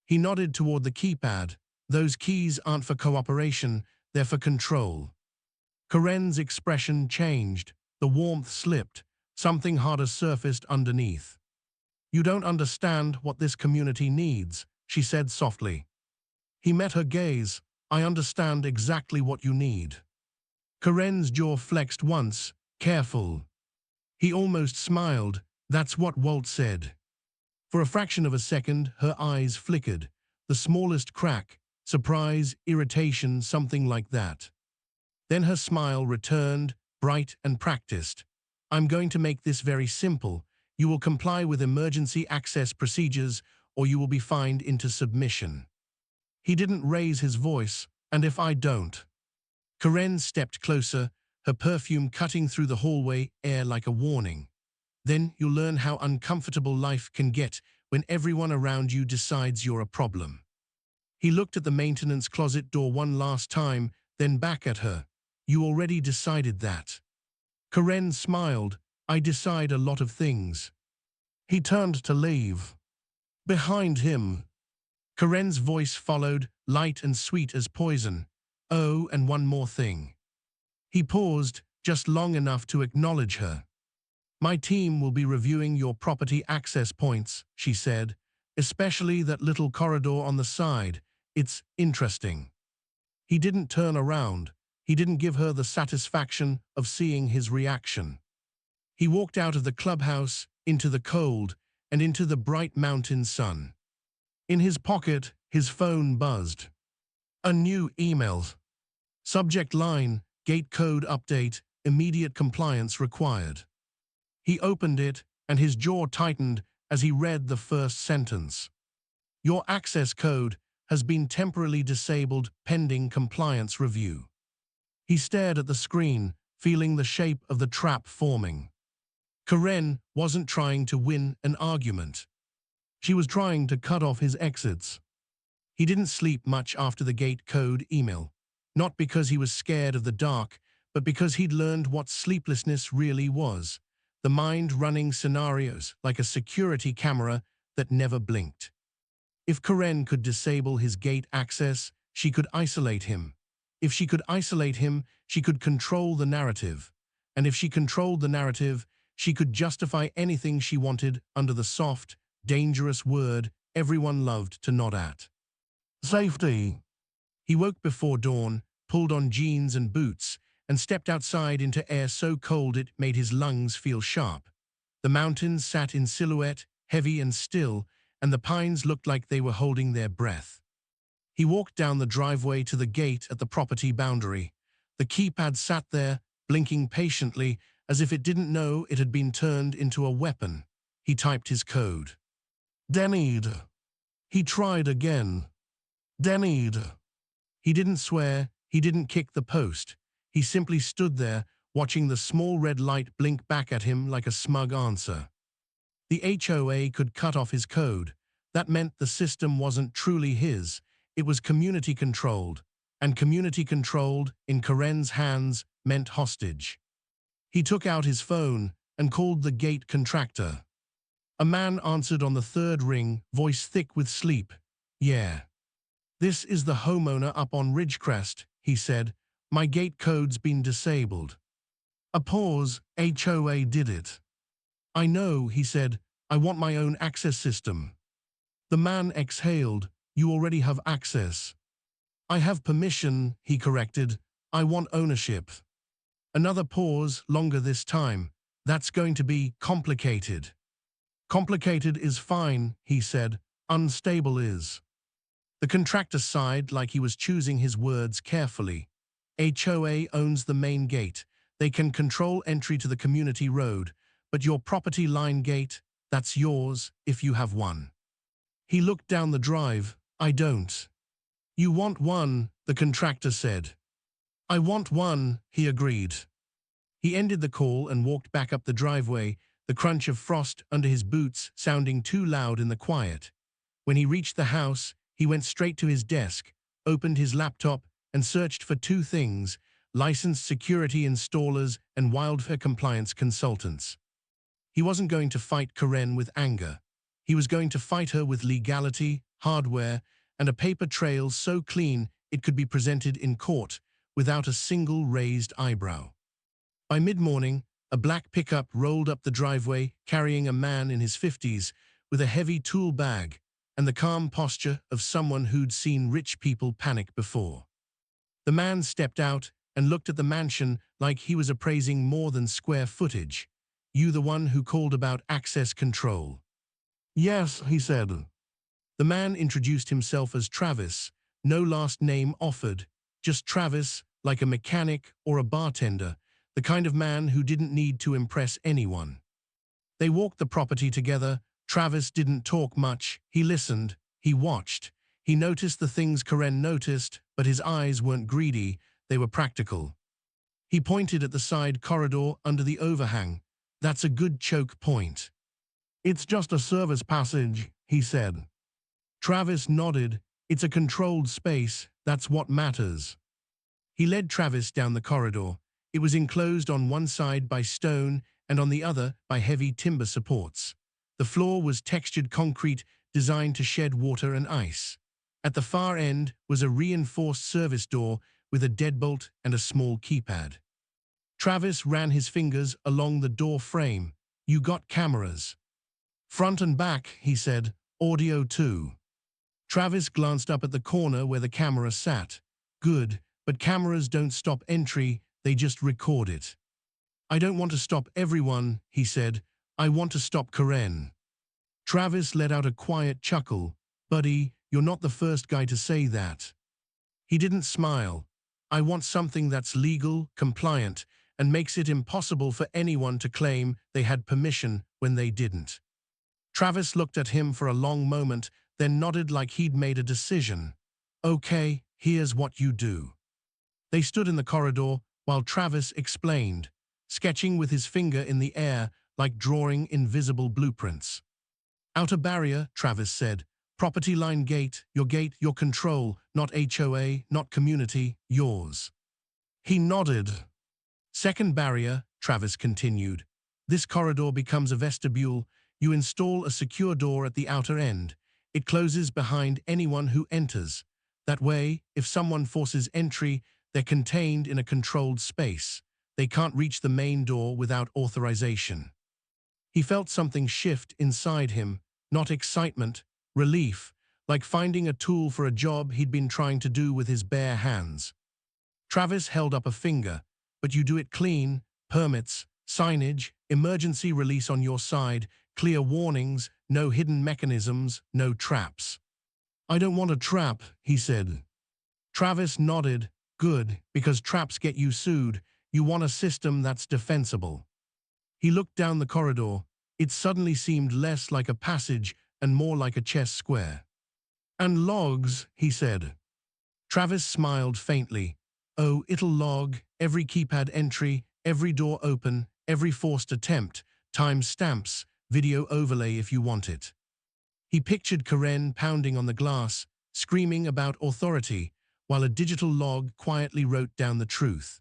He nodded toward the keypad. "Those keys aren't for cooperation, they're for control." Karen's expression changed. The warmth slipped. Something harder surfaced underneath. "You don't understand what this community needs," she said softly. He met her gaze. "I understand exactly what you need." Karen's jaw flexed once. "Careful." He almost smiled. "That's what Walt said." For a fraction of a second, her eyes flickered. The smallest crack, surprise, irritation, something like that. Then her smile returned, bright and practiced. "I'm going to make this very simple. You will comply with emergency access procedures, or you will be fined into submission." He didn't raise his voice. "And if I don't?" Karen stepped closer, her perfume cutting through the hallway air like a warning. "Then you'll learn how uncomfortable life can get when everyone around you decides you're a problem." He looked at the maintenance closet door one last time, then back at her. "You already decided that." Karen smiled. "I decide a lot of things." He turned to leave. Behind him, Karen's voice followed, light and sweet as poison. "Oh, and one more thing." He paused, just long enough to acknowledge her. "My team will be reviewing your property access points," she said, "especially that little corridor on the side. It's interesting." He didn't turn around. He didn't give her the satisfaction of seeing his reaction. He walked out of the clubhouse, into the cold, and into the bright mountain sun. In his pocket, his phone buzzed. A new email. Subject line, "Gate code update, immediate compliance required." He opened it, and his jaw tightened as he read the first sentence. "Your access code has been temporarily disabled pending compliance review." He stared at the screen, feeling the shape of the trap forming. Karen wasn't trying to win an argument. She was trying to cut off his exits. He didn't sleep much after the gate code email, not because he was scared of the dark, but because he'd learned what sleeplessness really was. The mind running scenarios like a security camera that never blinked. If Karen could disable his gate access, she could isolate him. If she could isolate him, she could control the narrative. And if she controlled the narrative, she could justify anything she wanted under the soft, dangerous word everyone loved to nod at. Safety. He woke before dawn, pulled on jeans and boots, and stepped outside into air so cold it made his lungs feel sharp. The mountains sat in silhouette, heavy and still, and the pines looked like they were holding their breath. He walked down the driveway to the gate at the property boundary. The keypad sat there, blinking patiently, as if it didn't know it had been turned into a weapon. He typed his code. "Denied." He tried again. "Denied." He didn't swear, he didn't kick the post. He simply stood there, watching the small red light blink back at him like a smug answer. The HOA could cut off his code. That meant the system wasn't truly his. It was community-controlled. And community-controlled, in Karen's hands, meant hostage. He took out his phone and called the gate contractor. A man answered on the third ring, voice thick with sleep. "Yeah. This is the homeowner up on Ridgecrest," he said. "My gate code's been disabled." A pause. "HOA did it." "I know," he said. "I want my own access system." The man exhaled. "You already have access." "I have permission," he corrected. "I want ownership." Another pause, longer this time. "That's going to be complicated." "Complicated is fine," he said. "Unstable is." The contractor sighed like he was choosing his words carefully. "HOA owns the main gate. They can control entry to the community road, but your property line gate, that's yours if you have one." He looked down the drive. "I don't." "You want one," the contractor said. "I want one," he agreed. He ended the call and walked back up the driveway, the crunch of frost under his boots sounding too loud in the quiet. When he reached the house, he went straight to his desk, opened his laptop, and searched for two things: licensed security installers, and wildfire compliance consultants. He wasn't going to fight Karen with anger. He was going to fight her with legality, hardware, and a paper trail so clean it could be presented in court without a single raised eyebrow. By mid-morning, a black pickup rolled up the driveway carrying a man in his 50s with a heavy tool bag and the calm posture of someone who'd seen rich people panic before. The man stepped out and looked at the mansion like he was appraising more than square footage. "You the one who called about access control?" "Yes," he said. The man introduced himself as Travis, no last name offered, just Travis, like a mechanic or a bartender, the kind of man who didn't need to impress anyone. They walked the property together. Travis didn't talk much. He listened. He watched. He noticed the things Karen noticed, but his eyes weren't greedy. They were practical. He pointed at the side corridor under the overhang. "That's a good choke point." "It's just a service passage," he said. Travis nodded. "It's a controlled space. That's what matters." He led Travis down the corridor. It was enclosed on one side by stone and on the other by heavy timber supports. The floor was textured concrete designed to shed water and ice. At the far end was a reinforced service door with a deadbolt and a small keypad. Travis ran his fingers along the door frame. "You got cameras?" "Front and back," he said. "Audio too." Travis glanced up at the corner where the camera sat. "Good, but cameras don't stop entry, they just record it." "I don't want to stop everyone," he said. "I want to stop Karen." Travis let out a quiet chuckle. "Buddy, you're not the first guy to say that." He didn't smile. "I want something that's legal, compliant, and makes it impossible for anyone to claim they had permission when they didn't." Travis looked at him for a long moment, then nodded like he'd made a decision. "Okay, here's what you do." They stood in the corridor while Travis explained, sketching with his finger in the air like drawing invisible blueprints. "Outer barrier," Travis said. "Property line gate, your control, not HOA, not community, yours." He nodded. "Second barrier," Travis continued. "This corridor becomes a vestibule. You install a secure door at the outer end. It closes behind anyone who enters. That way, if someone forces entry, they're contained in a controlled space. They can't reach the main door without authorization." He felt something shift inside him, not excitement, relief, like finding a tool for a job he'd been trying to do with his bare hands. Travis held up a finger. "But you do it clean, permits, signage, emergency release on your side, clear warnings, no hidden mechanisms, no traps." "I don't want a trap," he said. Travis nodded. "Good, because traps get you sued. You want a system that's defensible." He looked down the corridor. It suddenly seemed less like a passage and more like a chess square. "And logs," he said. Travis smiled faintly. "Oh, it'll log every keypad entry, every door open, every forced attempt, time stamps, video overlay if you want it." He pictured Karen pounding on the glass, screaming about authority, while a digital log quietly wrote down the truth.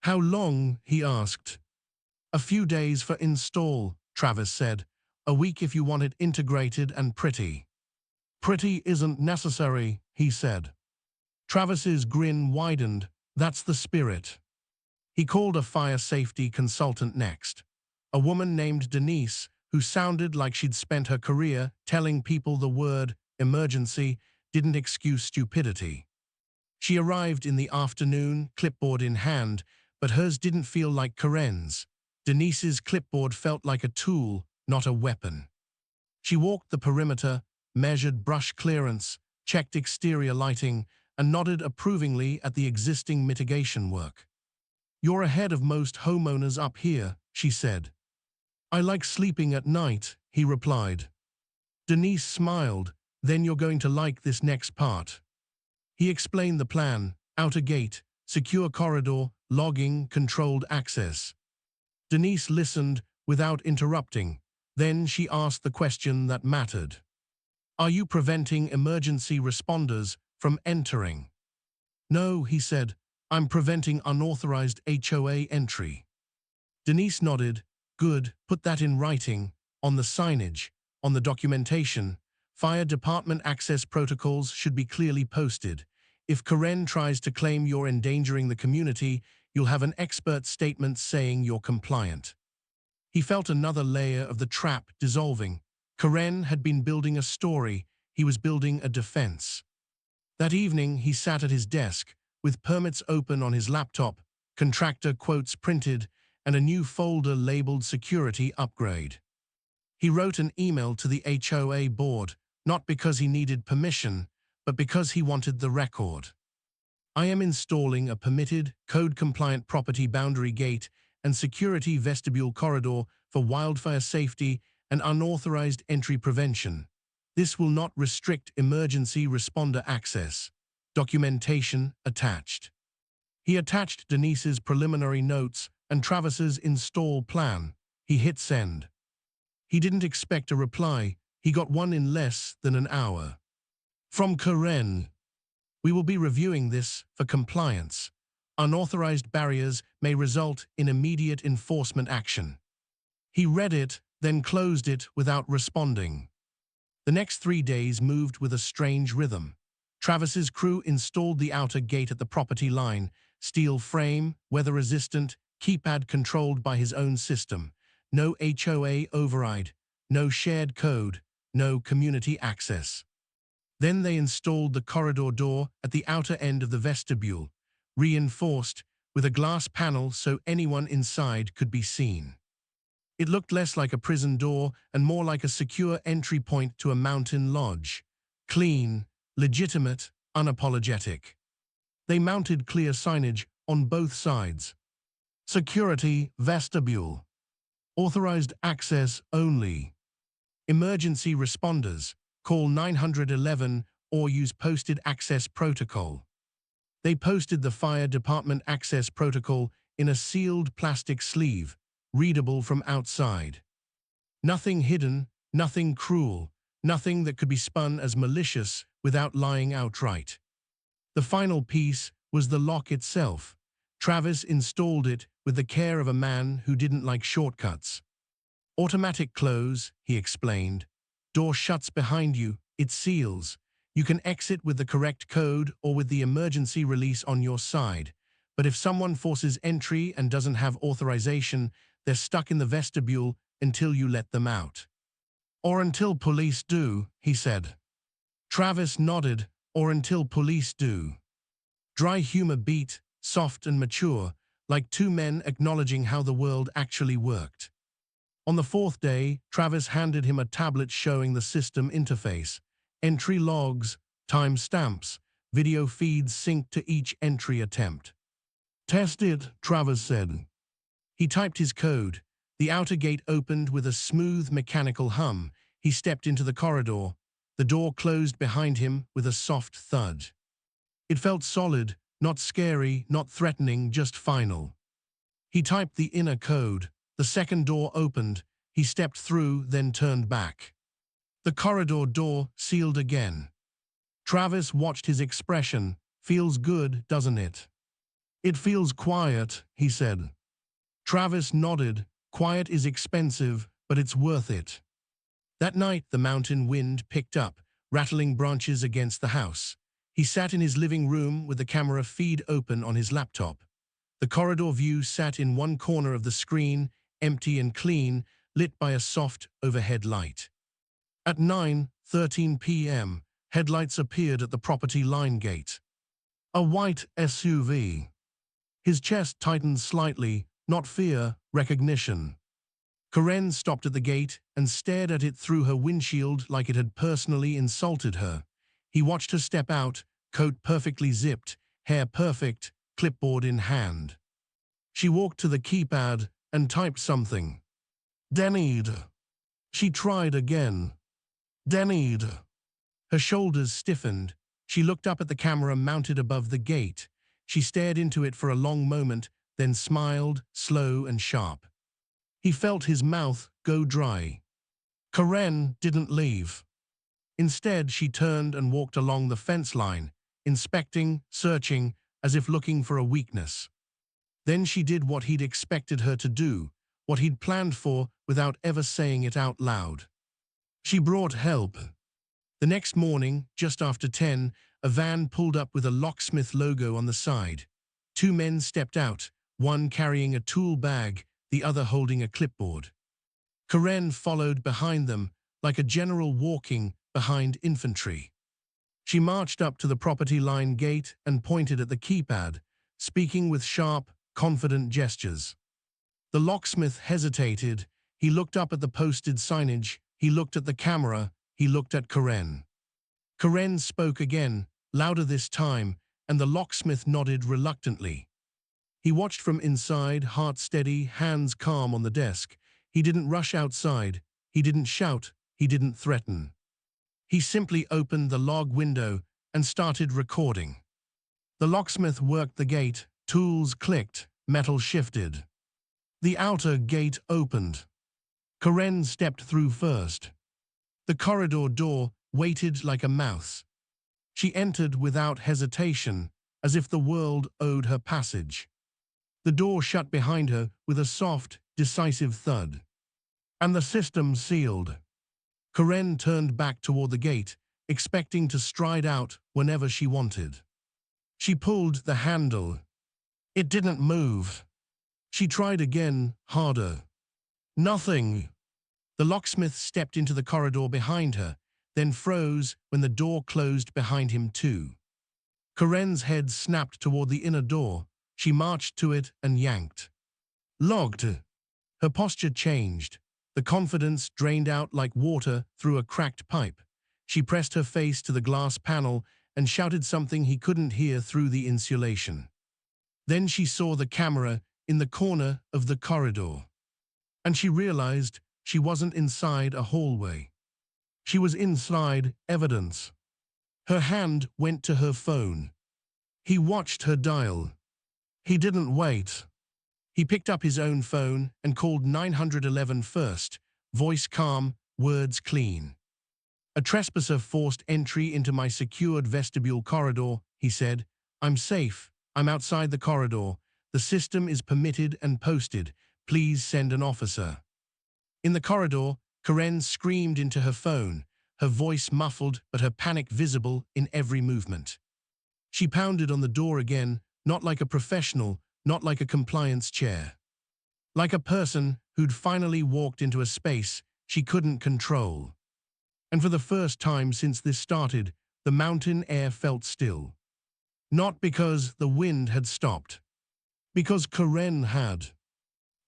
"How long?" he asked. "A few days for install," Travis said. "A week if you want it integrated and pretty." "Pretty isn't necessary," he said. Travis's grin widened. "That's the spirit." He called a fire safety consultant next. A woman named Denise, who sounded like she'd spent her career telling people the word emergency didn't excuse stupidity. She arrived in the afternoon, clipboard in hand, but hers didn't feel like Karen's. Denise's clipboard felt like a tool, not a weapon. She walked the perimeter, measured brush clearance, checked exterior lighting, and nodded approvingly at the existing mitigation work. "You're ahead of most homeowners up here," she said. "I like sleeping at night," he replied. Denise smiled. "Then you're going to like this next part." He explained the plan: outer gate, secure corridor, logging, controlled access. Denise listened without interrupting. Then she asked the question that mattered. "Are you preventing emergency responders from entering?" "No," he said. I'm preventing unauthorized HOA entry. Denise nodded. Good, put that in writing, on the signage, on the documentation. Fire department access protocols should be clearly posted. If Karen tries to claim you're endangering the community, you'll have an expert statement saying you're compliant. He felt another layer of the trap dissolving. Karen had been building a story. He was building a defense. That evening, he sat at his desk, with permits open on his laptop, contractor quotes printed, and a new folder labeled Security Upgrade. He wrote an email to the HOA board, not because he needed permission, but because he wanted the record. I am installing a permitted, code-compliant property boundary gate and security vestibule corridor for wildfire safety and unauthorized entry prevention. This will not restrict emergency responder access. Documentation attached. He attached Denise's preliminary notes and Travis's install plan. He hit send. He didn't expect a reply. He got one in less than an hour. From Karen. We will be reviewing this for compliance. Unauthorized barriers may result in immediate enforcement action. He read it, then closed it without responding. The next 3 days moved with a strange rhythm. Travis's crew installed the outer gate at the property line, steel frame, weather-resistant, keypad controlled by his own system. No HOA override, no shared code, no community access. Then they installed the corridor door at the outer end of the vestibule, reinforced with a glass panel so anyone inside could be seen. It looked less like a prison door and more like a secure entry point to a mountain lodge. Clean, legitimate, unapologetic. They mounted clear signage on both sides. Security vestibule. Authorized access only. Emergency responders. Call 911 or use posted access protocol. They posted the fire department access protocol in a sealed plastic sleeve, readable from outside. Nothing hidden, nothing cruel, nothing that could be spun as malicious without lying outright. The final piece was the lock itself. Travis installed it with the care of a man who didn't like shortcuts. Automatic close, he explained. Door shuts behind you, it seals. You can exit with the correct code or with the emergency release on your side. But if someone forces entry and doesn't have authorization, they're stuck in the vestibule until you let them out. Or until police do, he said. Travis nodded, or until police do. Dry humor beat, soft and mature, like two men acknowledging how the world actually worked. On the fourth day, Travis handed him a tablet showing the system interface, entry logs, time stamps, video feeds synced to each entry attempt. Test it, Travis said. He typed his code. The outer gate opened with a smooth mechanical hum. He stepped into the corridor. The door closed behind him with a soft thud. It felt solid, not scary, not threatening, just final. He typed the inner code. The second door opened. He stepped through, then turned back. The corridor door sealed again. Travis watched his expression. Feels good, doesn't it? It feels quiet, he said. Travis nodded. Quiet is expensive, but it's worth it. That night, the mountain wind picked up, rattling branches against the house. He sat in his living room with the camera feed open on his laptop. The corridor view sat in one corner of the screen, empty and clean, lit by a soft overhead light. At 9:13 p.m., headlights appeared at the property line gate. A white SUV. His chest tightened slightly, not fear, recognition. Karen stopped at the gate and stared at it through her windshield like it had personally insulted her. He watched her step out, coat perfectly zipped, hair perfect, clipboard in hand. She walked to the keypad and typed something. Denise. She tried again. Denise. Her shoulders stiffened. She looked up at the camera mounted above the gate. She stared into it for a long moment, then smiled, slow and sharp. He felt his mouth go dry. Karen didn't leave. Instead, she turned and walked along the fence line, inspecting, searching, as if looking for a weakness. Then she did what he'd expected her to do, what he'd planned for without ever saying it out loud. She brought help. The next morning, just after 10, a van pulled up with a locksmith logo on the side. Two men stepped out, one carrying a tool bag, the other holding a clipboard. Karen followed behind them, like a general walking behind infantry. She marched up to the property line gate and pointed at the keypad, speaking with sharp, confident gestures. The locksmith hesitated. He looked up at the posted signage, he looked at the camera, he looked at Karen. Karen spoke again, louder this time, and the locksmith nodded reluctantly. He watched from inside, heart steady, hands calm on the desk. He didn't rush outside, he didn't shout, he didn't threaten. He simply opened the log window and started recording. The locksmith worked the gate, tools clicked, metal shifted. The outer gate opened. Karen stepped through first. The corridor door waited like a mouse. She entered without hesitation, as if the world owed her passage. The door shut behind her with a soft, decisive thud. And the system sealed. Karen turned back toward the gate, expecting to stride out whenever she wanted. She pulled the handle. It didn't move. She tried again, harder. Nothing. The locksmith stepped into the corridor behind her, then froze when the door closed behind him too. Karen's head snapped toward the inner door. She marched to it and yanked. Locked. Her posture changed. The confidence drained out like water through a cracked pipe. She pressed her face to the glass panel and shouted something he couldn't hear through the insulation. Then she saw the camera in the corner of the corridor. And she realized she wasn't inside a hallway. She was inside evidence. Her hand went to her phone. He watched her dial. He didn't wait. He picked up his own phone and called 911 first, voice calm, words clean. A trespasser forced entry into my secured vestibule corridor, he said. I'm safe. I'm outside the corridor. The system is permitted and posted. Please send an officer. In the corridor, Karen screamed into her phone, her voice muffled but her panic visible in every movement. She pounded on the door again, not like a professional, not like a compliance chair. Like a person who'd finally walked into a space she couldn't control. And for the first time since this started, the mountain air felt still. Not because the wind had stopped. Because Karen had.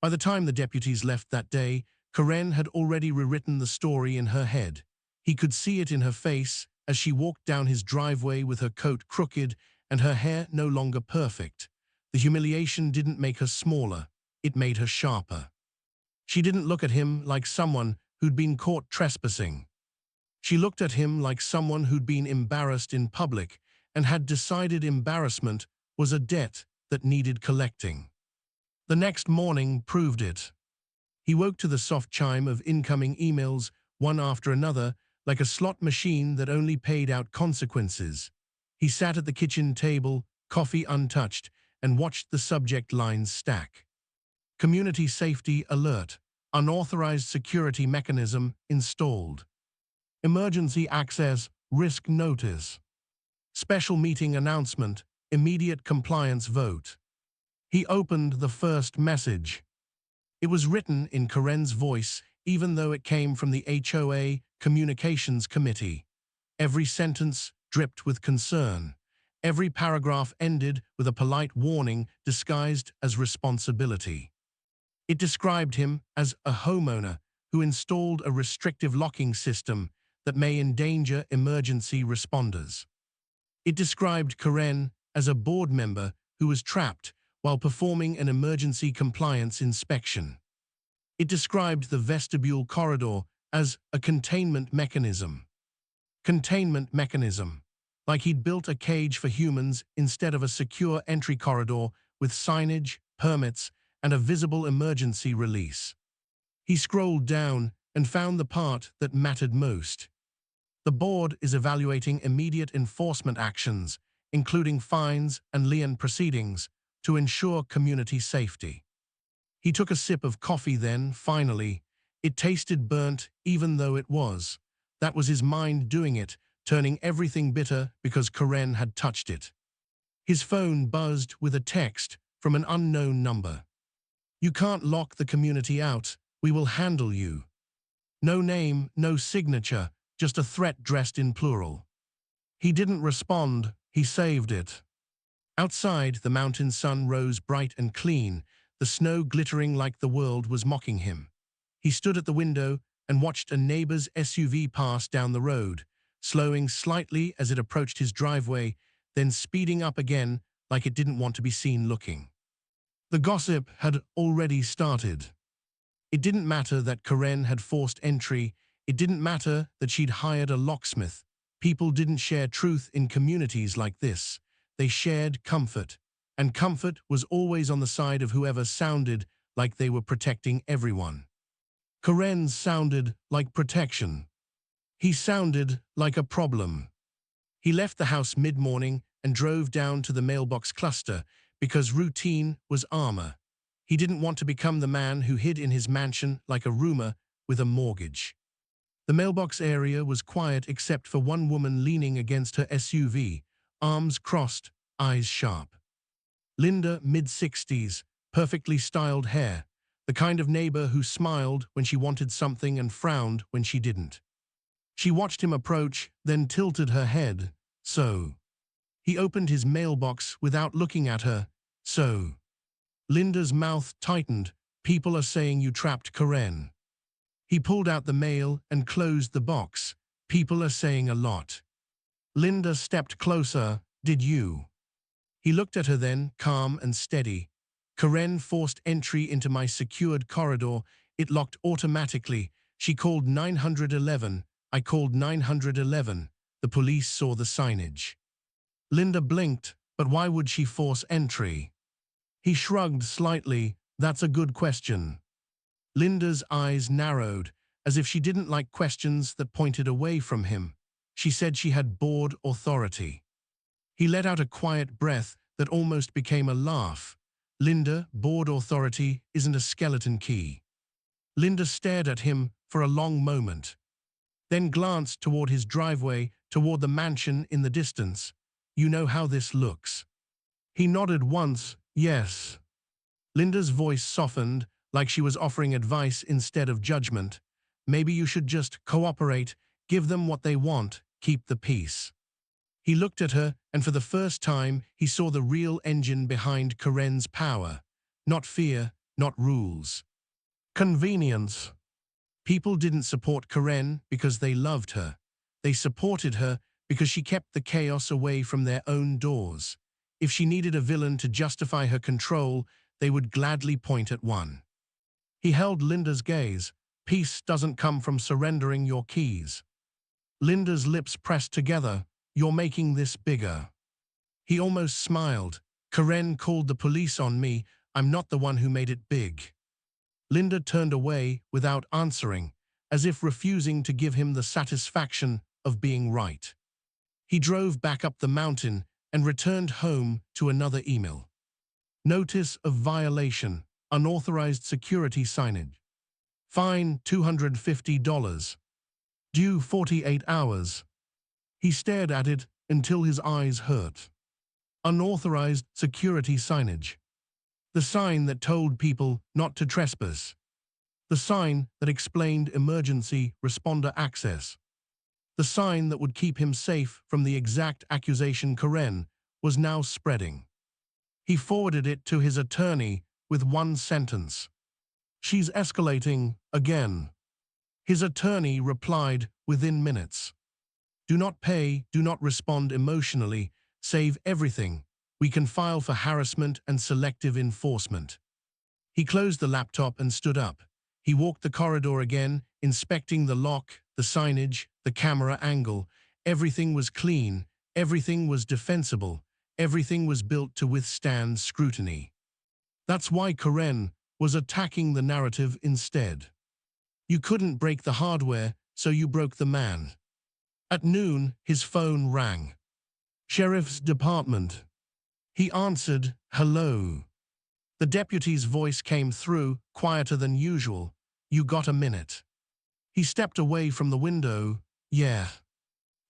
By the time the deputies left that day, Karen had already rewritten the story in her head. He could see it in her face as she walked down his driveway with her coat crooked and her hair no longer perfect. The humiliation didn't make her smaller, it made her sharper. She didn't look at him like someone who'd been caught trespassing. She looked at him like someone who'd been embarrassed in public and had decided embarrassment was a debt that needed collecting. The next morning proved it. He woke to the soft chime of incoming emails, one after another, like a slot machine that only paid out consequences. He sat at the kitchen table, coffee untouched, and watched the subject lines stack. Community safety alert. Unauthorized security mechanism installed. Emergency access risk notice. Special meeting announcement. Immediate compliance vote. He opened the first message. It was written in Karen's voice, even though it came from the HOA Communications Committee. Every sentence dripped with concern. Every paragraph ended with a polite warning disguised as responsibility. It described him as a homeowner who installed a restrictive locking system that may endanger emergency responders. It described Karen as a board member who was trapped while performing an emergency compliance inspection. It described the vestibule corridor as a containment mechanism. Containment mechanism. Like he'd built a cage for humans instead of a secure entry corridor with signage, permits, and a visible emergency release. He scrolled down and found the part that mattered most. The board is evaluating immediate enforcement actions, including fines and lien proceedings, to ensure community safety. He took a sip of coffee then, finally. It tasted burnt, even though it was. That was his mind doing it, turning everything bitter because Karen had touched it. His phone buzzed with a text from an unknown number. "You can't lock the community out. We will handle you." No name, no signature, just a threat dressed in plural. He didn't respond, he saved it. Outside, the mountain sun rose bright and clean, the snow glittering like the world was mocking him. He stood at the window and watched a neighbor's SUV pass down the road, slowing slightly as it approached his driveway, then speeding up again like it didn't want to be seen looking. The gossip had already started. It didn't matter that Karen had forced entry. It didn't matter that she'd hired a locksmith. People didn't share truth in communities like this. They shared comfort, and comfort was always on the side of whoever sounded like they were protecting everyone. Karen sounded like protection. He sounded like a problem. He left the house mid-morning and drove down to the mailbox cluster because routine was armor. He didn't want to become the man who hid in his mansion like a roomer with a mortgage. The mailbox area was quiet except for one woman leaning against her SUV, arms crossed, eyes sharp. Linda, mid-60s, perfectly styled hair, the kind of neighbor who smiled when she wanted something and frowned when she didn't. She watched him approach, then tilted her head. "So." He opened his mailbox without looking at her. "So." Linda's mouth tightened. "People are saying you trapped Karen." He pulled out the mail and closed the box. "People are saying a lot." Linda stepped closer. "Did you?" He looked at her then, calm and steady. "Karen forced entry into my secured corridor. It locked automatically. She called 911. I called 911. The police saw the signage." Linda blinked. "But why would she force entry?" He shrugged slightly. "That's a good question." Linda's eyes narrowed, as if she didn't like questions that pointed away from him. She said she had board authority. He let out a quiet breath that almost became a laugh. "Linda, board authority isn't a skeleton key." Linda stared at him for a long moment, then glanced toward his driveway, toward the mansion in the distance. "You know how this looks." He nodded once. "Yes." Linda's voice softened, like she was offering advice instead of judgment. "Maybe you should just cooperate, give them what they want, keep the peace." He looked at her, and for the first time, he saw the real engine behind Karen's power. Not fear, not rules. Convenience. People didn't support Karen because they loved her. They supported her because she kept the chaos away from their own doors. If she needed a villain to justify her control, they would gladly point at one. He held Linda's gaze. "Peace doesn't come from surrendering your keys." Linda's lips pressed together. "You're making this bigger." He almost smiled. "Karen called the police on me. I'm not the one who made it big." Linda turned away without answering, as if refusing to give him the satisfaction of being right. He drove back up the mountain and returned home to another email. Notice of violation, unauthorized security signage. Fine $250. Due 48 hours. He stared at it until his eyes hurt. Unauthorized security signage. The sign that told people not to trespass. The sign that explained emergency responder access. The sign that would keep him safe from the exact accusation Karen was now spreading. He forwarded it to his attorney with one sentence. "She's escalating again." His attorney replied within minutes. "Do not pay, do not respond emotionally, save everything. We can file for harassment and selective enforcement." He closed the laptop and stood up. He walked the corridor again, inspecting the lock, the signage, the camera angle. Everything was clean, everything was defensible, everything was built to withstand scrutiny. That's why Karen was attacking the narrative instead. You couldn't break the hardware, so you broke the man. At noon, his phone rang. Sheriff's Department. He answered, "Hello." The deputy's voice came through, quieter than usual. "You got a minute?" He stepped away from the window. "Yeah."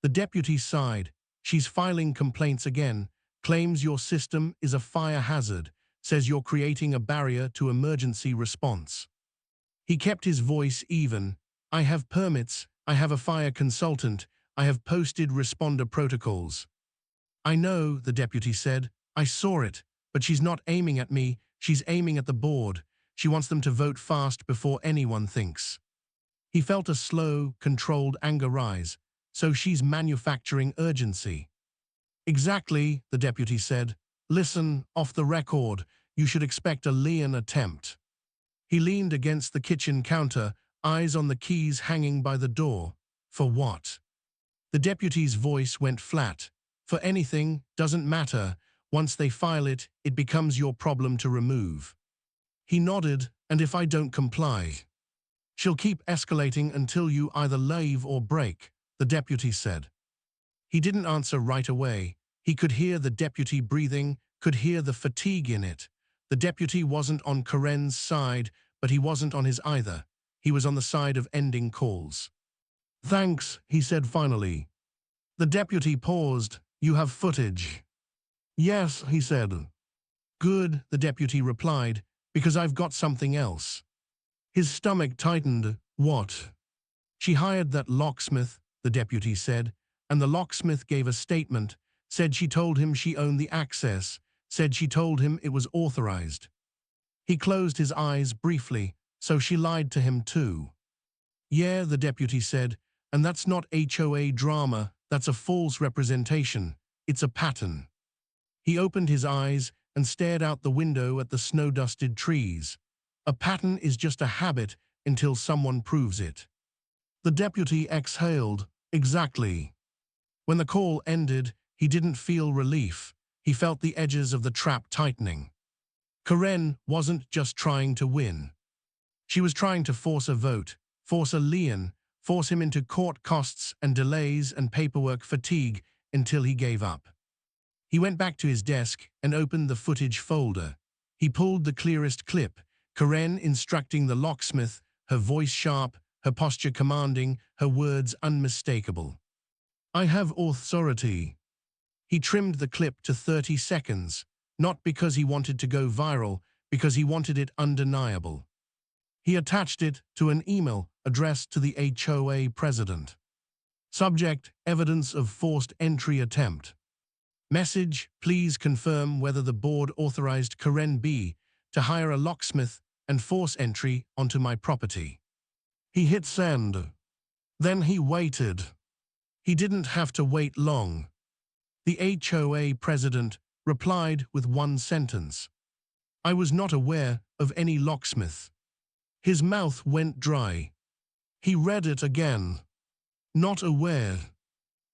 The deputy sighed. "She's filing complaints again, claims your system is a fire hazard, says you're creating a barrier to emergency response." He kept his voice even. "I have permits, I have a fire consultant, I have posted responder protocols." "I know," the deputy said. "I saw it, but she's not aiming at me, she's aiming at the board. She wants them to vote fast before anyone thinks." He felt a slow, controlled anger rise. "So she's manufacturing urgency." "Exactly," the deputy said. "Listen, off the record, you should expect a lien attempt." He leaned against the kitchen counter, eyes on the keys hanging by the door. "For what?" The deputy's voice went flat. "For anything, doesn't matter. Once they file it, it becomes your problem to remove." He nodded. "And if I don't comply?" "She'll keep escalating until you either leave or break," the deputy said. He didn't answer right away. He could hear the deputy breathing, could hear the fatigue in it. The deputy wasn't on Karen's side, but he wasn't on his either. He was on the side of ending calls. "Thanks," he said finally. The deputy paused. "You have footage?" "Yes," he said. "Good," the deputy replied, "because I've got something else." His stomach tightened. "What?" "She hired that locksmith," the deputy said, "and the locksmith gave a statement, said she told him she owned the access, said she told him it was authorized." He closed his eyes briefly. "So she lied to him too?" "Yeah," the deputy said, "and that's not HOA drama, that's a false representation. It's a pattern." He opened his eyes and stared out the window at the snow-dusted trees. "A pattern is just a habit until someone proves it." The deputy exhaled. "Exactly." When the call ended, he didn't feel relief. He felt the edges of the trap tightening. Karen wasn't just trying to win. She was trying to force a vote, force a lien, force him into court costs and delays and paperwork fatigue until he gave up. He went back to his desk and opened the footage folder. He pulled the clearest clip, Karen instructing the locksmith, her voice sharp, her posture commanding, her words unmistakable. "I have authority." He trimmed the clip to 30 seconds, not because he wanted to go viral, because he wanted it undeniable. He attached it to an email addressed to the HOA president. Subject: Evidence of forced entry attempt. Message: Please confirm whether the board authorized Karen B. to hire a locksmith and force entry onto my property. He hit send. Then he waited. He didn't have to wait long. The HOA president replied with one sentence. "I was not aware of any locksmith." His mouth went dry. He read it again. Not aware.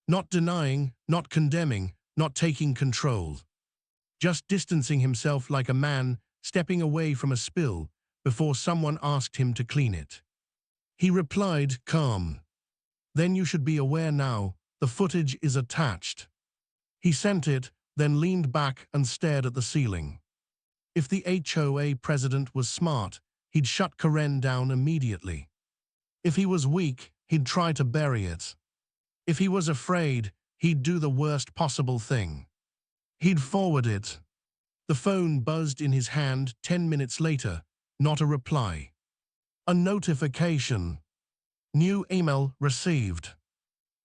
Not denying, not condemning, not taking control. Just distancing himself like a man stepping away from a spill before someone asked him to clean it. He replied, calm. "Then you should be aware now, the footage is attached." He sent it, then leaned back and stared at the ceiling. If the HOA president was smart, he'd shut Karen down immediately. If he was weak, he'd try to bury it. If he was afraid, he'd do the worst possible thing. He'd forward it. The phone buzzed in his hand 10 minutes later, not a reply. A notification. New email received.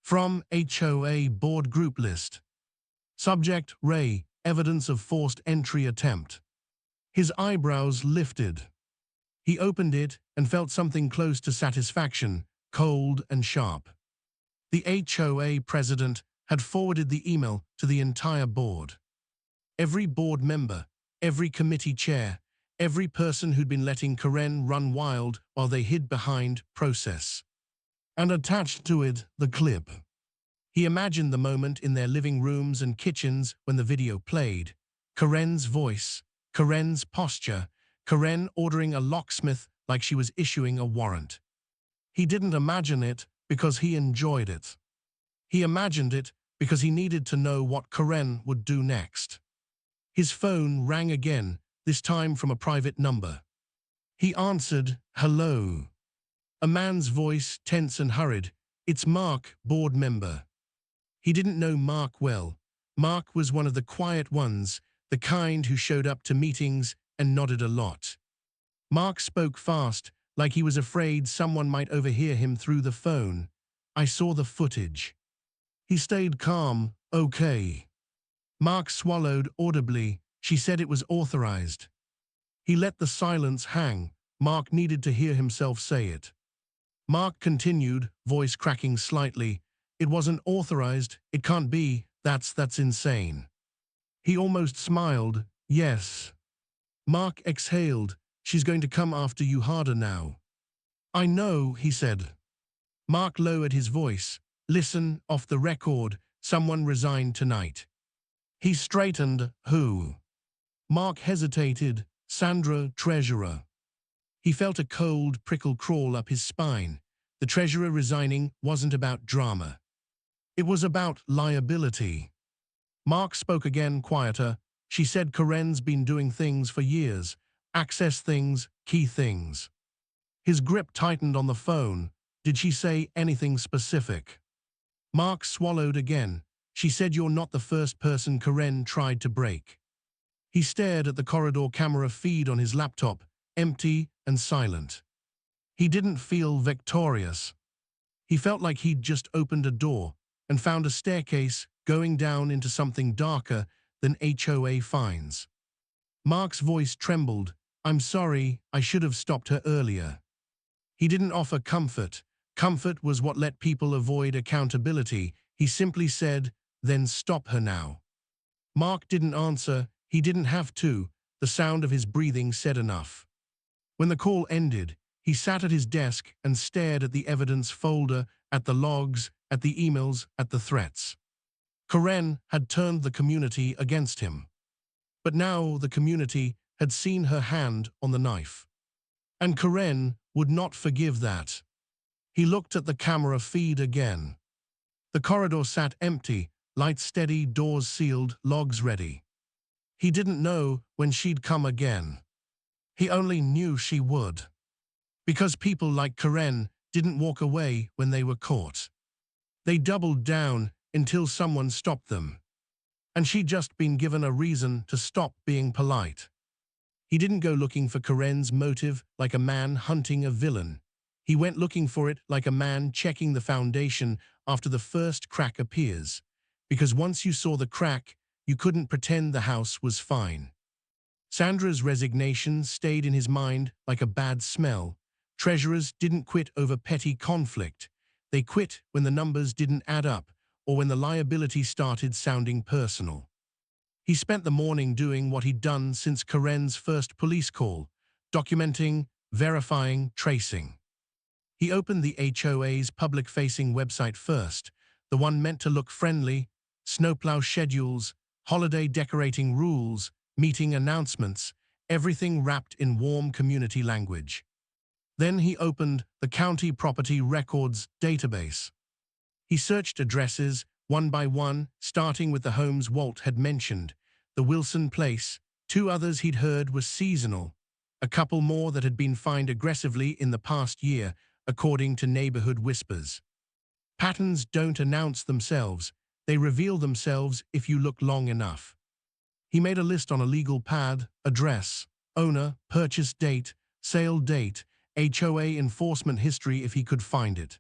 From HOA board group list. Subject: Ray, evidence of forced entry attempt. His eyebrows lifted. He opened it and felt something close to satisfaction, cold and sharp. The HOA president had forwarded the email to the entire board. Every board member, every committee chair, every person who'd been letting Karen run wild while they hid behind process. And attached to it, the clip. He imagined the moment in their living rooms and kitchens when the video played. Karen's voice, Karen's posture, Karen ordering a locksmith like she was issuing a warrant. He didn't imagine it because he enjoyed it. He imagined it because he needed to know what Karen would do next. His phone rang again, this time from a private number. He answered, "Hello." A man's voice, tense and hurried. "It's Mark, board member." He didn't know Mark well. Mark was one of the quiet ones, the kind who showed up to meetings and nodded a lot. Mark spoke fast, like he was afraid someone might overhear him through the phone. "I saw the footage." He stayed calm. "Okay." Mark swallowed audibly. "She said it was authorized." He let the silence hang. Mark needed to hear himself say it. Mark continued, voice cracking slightly. "It wasn't authorized. It can't be. That's insane." He almost smiled. "Yes." Mark exhaled. "She's going to come after you harder now." "I know," he said. Mark lowered his voice. "Listen, off the record, someone resigned tonight." He straightened. "Who?" Mark hesitated. "Sandra, treasurer." He felt a cold prickle crawl up his spine. The treasurer resigning wasn't about drama. It was about liability. Mark spoke again, quieter. "She said Karen's been doing things for years. Access things, key things." His grip tightened on the phone. "Did she say anything specific?" Mark swallowed again. "She said you're not the first person Karen tried to break." He stared at the corridor camera feed on his laptop, empty and silent. He didn't feel victorious. He felt like he'd just opened a door and found a staircase going down into something darker than HOA fines. Mark's voice trembled. "I'm sorry, I should have stopped her earlier." He didn't offer comfort. Comfort was what let people avoid accountability. He simply said, "Then stop her now." Mark didn't answer. He didn't have to. The sound of his breathing said enough. When the call ended, he sat at his desk and stared at the evidence folder, at the logs, at the emails, at the threats. Karen had turned the community against him. But now the community had seen her hand on the knife. And Karen would not forgive that. He looked at the camera feed again. The corridor sat empty, lights steady, doors sealed, logs ready. He didn't know when she'd come again. He only knew she would. Because people like Karen didn't walk away when they were caught. They doubled down until someone stopped them. And she'd just been given a reason to stop being polite. He didn't go looking for Karen's motive like a man hunting a villain. He went looking for it like a man checking the foundation after the first crack appears. Because once you saw the crack, you couldn't pretend the house was fine. Sandra's resignation stayed in his mind like a bad smell. Treasurers didn't quit over petty conflict. They quit when the numbers didn't add up or when the liability started sounding personal. He spent the morning doing what he'd done since Karen's first police call, documenting, verifying, tracing. He opened the HOA's public-facing website first, the one meant to look friendly: snowplow schedules, holiday decorating rules, meeting announcements, everything wrapped in warm community language. Then he opened the County Property Records database. He searched addresses, one by one, starting with the homes Walt had mentioned, the Wilson Place. 2 others he'd heard were seasonal, a couple more that had been fined aggressively in the past year, according to neighborhood whispers. Patterns don't announce themselves, they reveal themselves if you look long enough. He made a list on a legal pad: address, owner, purchase date, sale date, HOA enforcement history if he could find it.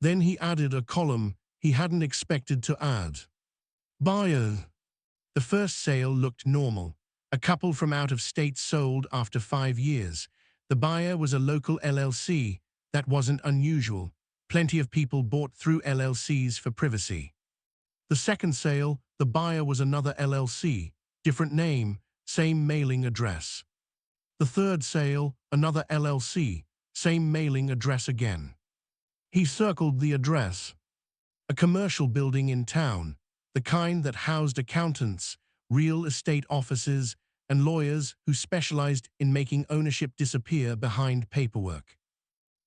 Then he added a column he hadn't expected to add. Buyer. The first sale looked normal. A couple from out of state sold after 5 years. The buyer was a local LLC. That wasn't unusual. Plenty of people bought through LLCs for privacy. The second sale, the buyer was another LLC, different name, same mailing address. The third sale, another LLC, same mailing address again. He circled the address. A commercial building in town, the kind that housed accountants, real estate offices, and lawyers who specialized in making ownership disappear behind paperwork.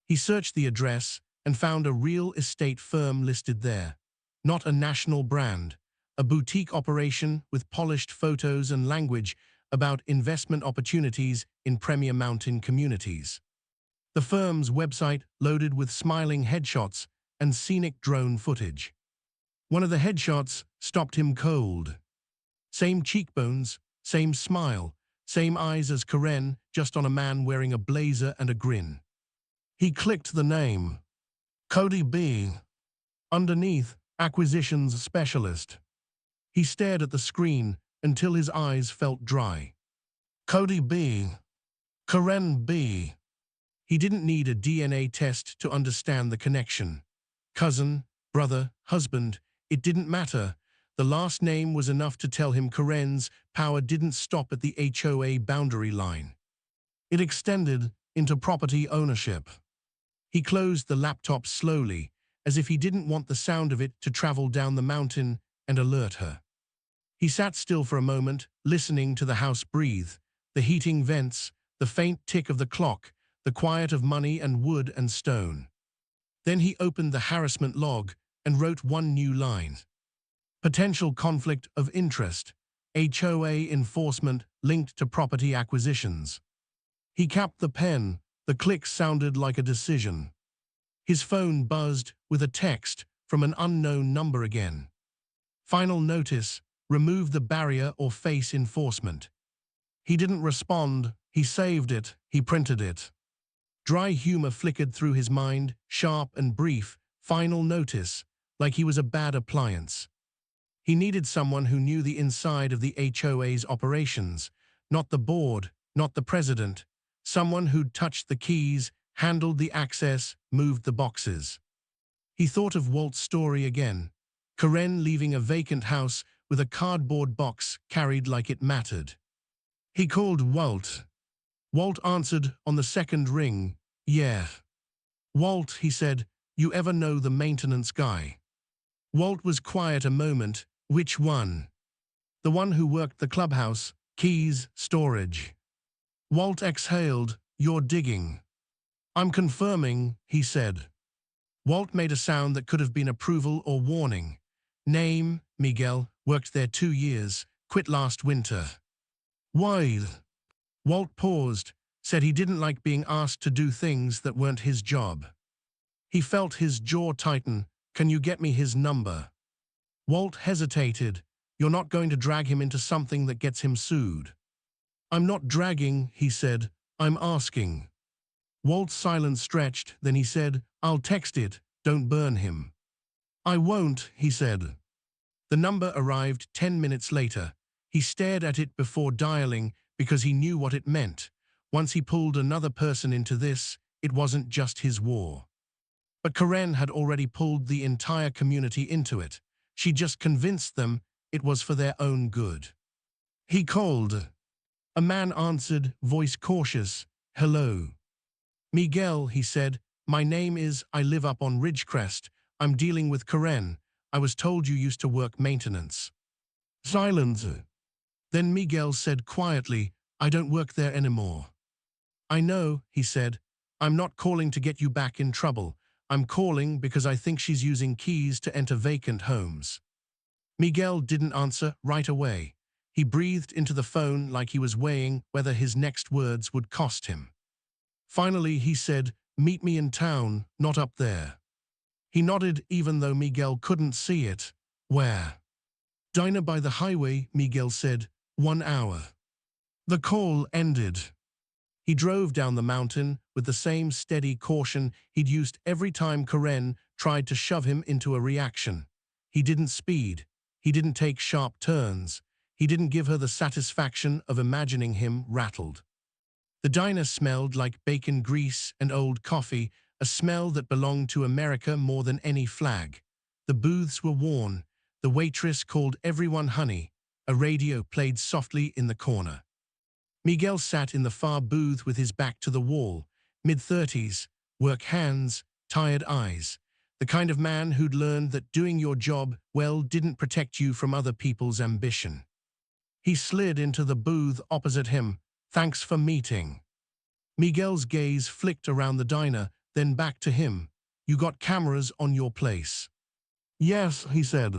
He searched the address and found a real estate firm listed there. not a national brand, a boutique operation with polished photos and language about investment opportunities in premier mountain communities. The firm's website loaded with smiling headshots and scenic drone footage. One of the headshots stopped him cold. Same cheekbones, same smile, same eyes as Karen, just on a man wearing a blazer and a grin. He clicked the name. Cody B. Underneath, acquisitions specialist. He stared at the screen until his eyes felt dry. Cody B. Karen B. He didn't need a DNA test to understand the connection. Cousin, brother, husband, it didn't matter. The last name was enough to tell him Karen's power didn't stop at the HOA boundary line. It extended into property ownership. He closed the laptop slowly, as if he didn't want the sound of it to travel down the mountain and alert her. He sat still for a moment, listening to the house breathe, the heating vents, the faint tick of the clock, the quiet of money and wood and stone. Then he opened the harassment log and wrote one new line. Potential conflict of interest. HOA enforcement linked to property acquisitions. He capped the pen. The click sounded like a decision. His phone buzzed with a text from an unknown number again. Final notice. Remove the barrier or face enforcement. He didn't respond. He saved it. He printed it. Dry humor flickered through his mind, sharp and brief. Final notice, like he was a bad appliance. He needed someone who knew the inside of the HOA's operations, not the board, not the president, someone who'd touched the keys, handled the access, moved the boxes. He thought of Walt's story again. Karen leaving a vacant house with a cardboard box carried like it mattered. He called Walt. Walt answered on the second ring. Yeah. Walt, he said, you ever know the maintenance guy? Walt was quiet a moment. Which one? The one who worked the clubhouse, keys, storage. Walt exhaled. You're digging. I'm confirming, he said. Walt made a sound that could have been approval or warning. Name, Miguel, worked there 2 years, quit last winter. Why? Walt paused, said he didn't like being asked to do things that weren't his job. He felt his jaw tighten. Can you get me his number? Walt hesitated. You're not going to drag him into something that gets him sued. I'm not dragging, he said. I'm asking. Walt's silence stretched, then he said, I'll text it, don't burn him. I won't, he said. The number arrived 10 minutes later. He stared at it before dialing because he knew what it meant. Once he pulled another person into this, it wasn't just his war. But Karen had already pulled the entire community into it. She just convinced them it was for their own good. He called. A man answered, voice cautious. Hello. Miguel, he said. My name is, I live up on Ridgecrest. I'm dealing with Karen. I was told you used to work maintenance. Silence. Then Miguel said quietly, I don't work there anymore. I know, he said. I'm not calling to get you back in trouble. I'm calling because I think she's using keys to enter vacant homes. Miguel didn't answer right away. He breathed into the phone like he was weighing whether his next words would cost him. Finally, he said, meet me in town, not up there. He nodded even though Miguel couldn't see it. Where? Diner by the highway, Miguel said. 1 hour. The call ended. He drove down the mountain with the same steady caution he'd used every time Karen tried to shove him into a reaction. He didn't speed. He didn't take sharp turns. He didn't give her the satisfaction of imagining him rattled. The diner smelled like bacon grease and old coffee, a smell that belonged to America more than any flag. The booths were worn. The waitress called everyone honey. A radio played softly in the corner. Miguel sat in the far booth with his back to the wall, mid-30s, work hands, tired eyes, the kind of man who'd learned that doing your job well didn't protect you from other people's ambition. He slid into the booth opposite him. Thanks for meeting. Miguel's gaze flicked around the diner, then back to him. You got cameras on your place. Yes, he said.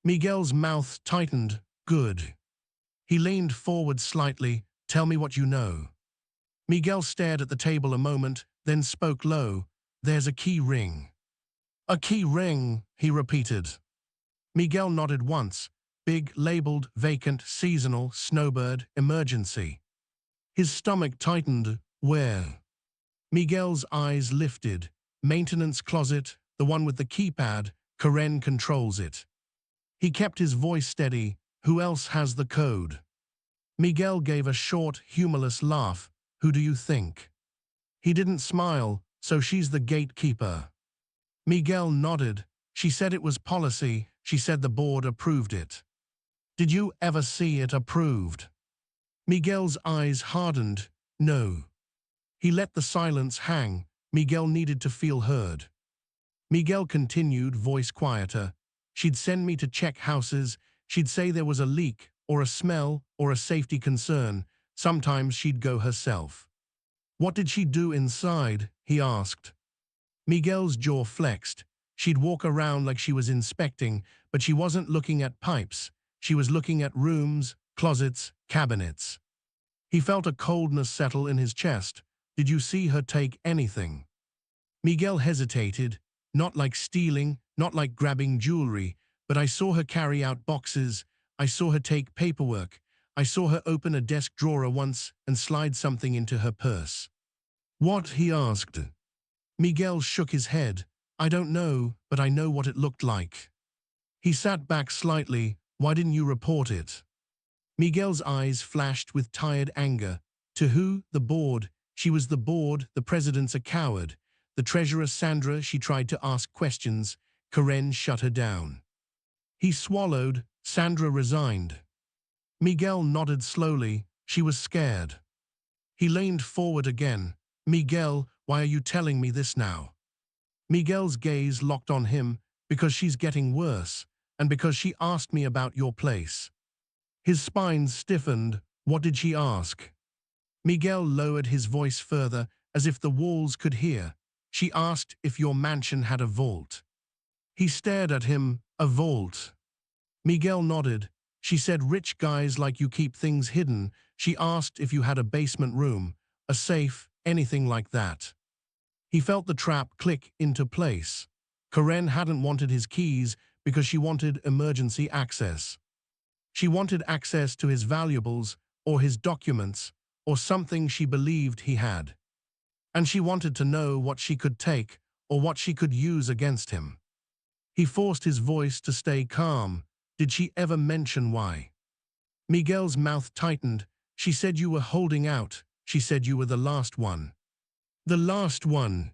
Miguel's mouth tightened. Good. He leaned forward slightly. Tell me what you know. Miguel stared at the table a moment, then spoke low. There's a key ring. A key ring, he repeated. Miguel nodded once. Big, labeled, vacant, seasonal, snowbird, emergency. His stomach tightened. Where? Miguel's eyes lifted. Maintenance closet, the one with the keypad. Karen controls it. He kept his voice steady. Who else has the code? Miguel gave a short, humorless laugh. Who do you think? He didn't smile, so she's the gatekeeper. Miguel nodded. She said it was policy. She said the board approved it. Did you ever see it approved? Miguel's eyes hardened. No. He let the silence hang. Miguel needed to feel heard. Miguel continued, voice quieter. She'd send me to check houses. She'd say there was a leak, or a smell, or a safety concern. Sometimes she'd go herself. What did she do inside? He asked. Miguel's jaw flexed. She'd walk around like she was inspecting, but she wasn't looking at pipes. She was looking at rooms, closets, cabinets. He felt a coldness settle in his chest. Did you see her take anything? Miguel hesitated. Not like stealing, not like grabbing jewelry, but I saw her carry out boxes. I saw her take paperwork. I saw her open a desk drawer once and slide something into her purse. What? He asked. Miguel shook his head. I don't know, but I know what it looked like. He sat back slightly. Why didn't you report it? Miguel's eyes flashed with tired anger. To who? The board. She was the board. The president's a coward. The treasurer, Sandra, she tried to ask questions. Karen shut her down. He swallowed. Sandra resigned. Miguel nodded slowly. She was scared. He leaned forward again. Miguel, why are you telling me this now? Miguel's gaze locked on him. Because she's getting worse, and because she asked me about your place. His spine stiffened. What did she ask? Miguel lowered his voice further, as if the walls could hear. She asked if your mansion had a vault. He stared at him. A vault. Miguel nodded. She said rich guys like you keep things hidden. She asked if you had a basement room, a safe, anything like that. He felt the trap click into place. Karen hadn't wanted his keys because she wanted emergency access. She wanted access to his valuables, or his documents, or something she believed he had. And she wanted to know what she could take, or what she could use against him. He forced his voice to stay calm. Did she ever mention why? Miguel's mouth tightened. She said you were holding out. She said you were the last one. The last one.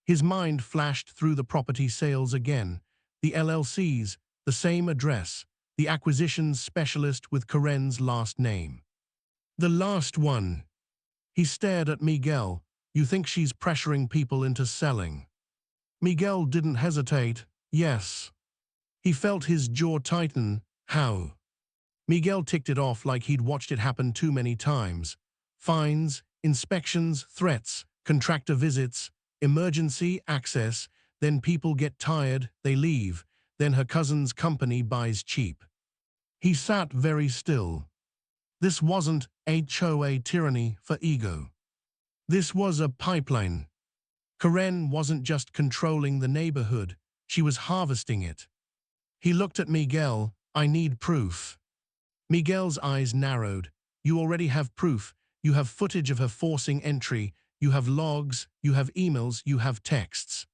His mind flashed through the property sales again. The LLCs, the same address, the acquisitions specialist with Karen's last name. The last one. He stared at Miguel. You think she's pressuring people into selling? Miguel didn't hesitate. Yes. He felt his jaw tighten. How? Miguel ticked it off like he'd watched it happen too many times. Fines, inspections, threats, contractor visits, emergency access, then people get tired, they leave, then her cousin's company buys cheap. He sat very still. This wasn't HOA tyranny for ego. This was a pipeline. Karen wasn't just controlling the neighborhood, she was harvesting it. He looked at Miguel. I need proof. Miguel's eyes narrowed. You already have proof. You have footage of her forcing entry. You have logs. You have emails. You have texts.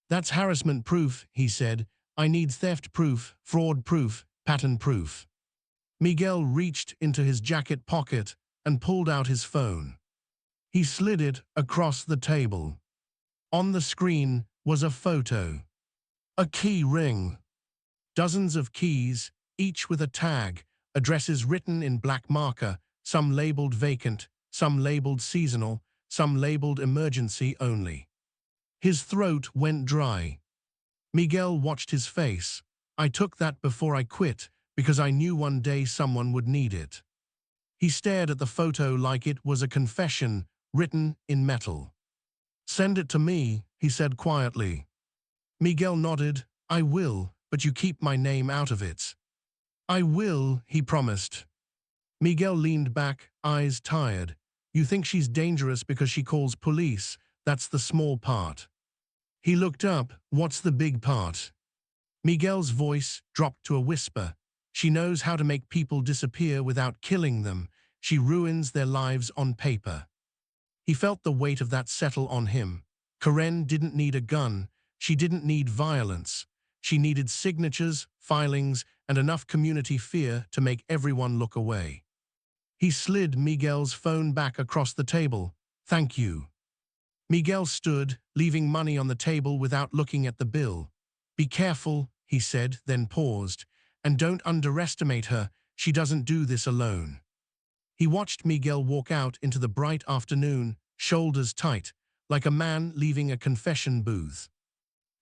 That's harassment proof, he said. I need theft proof, fraud proof, pattern proof. Miguel reached into his jacket pocket and pulled out his phone. He slid it across the table. On the screen was a photo. A key ring. Dozens of keys, each with a tag, addresses written in black marker, some labeled vacant, some labeled seasonal, some labeled emergency only. His throat went dry. Miguel watched his face. I took that before I quit, because I knew one day someone would need it. He stared at the photo like it was a confession, written in metal. Send it to me, he said quietly. Miguel nodded. I will, but you keep my name out of it. I will, he promised. Miguel leaned back, eyes tired. You think she's dangerous because she calls police. That's the small part. He looked up. What's the big part? Miguel's voice dropped to a whisper. She knows how to make people disappear without killing them. She ruins their lives on paper. He felt the weight of that settle on him. Karen didn't need a gun. She didn't need violence. She needed signatures, filings, and enough community fear to make everyone look away. He slid Miguel's phone back across the table. Thank you. Miguel stood, leaving money on the table without looking at the bill. Be careful, he said, then paused. And don't underestimate her. She doesn't do this alone. He watched Miguel walk out into the bright afternoon, shoulders tight, like a man leaving a confession booth.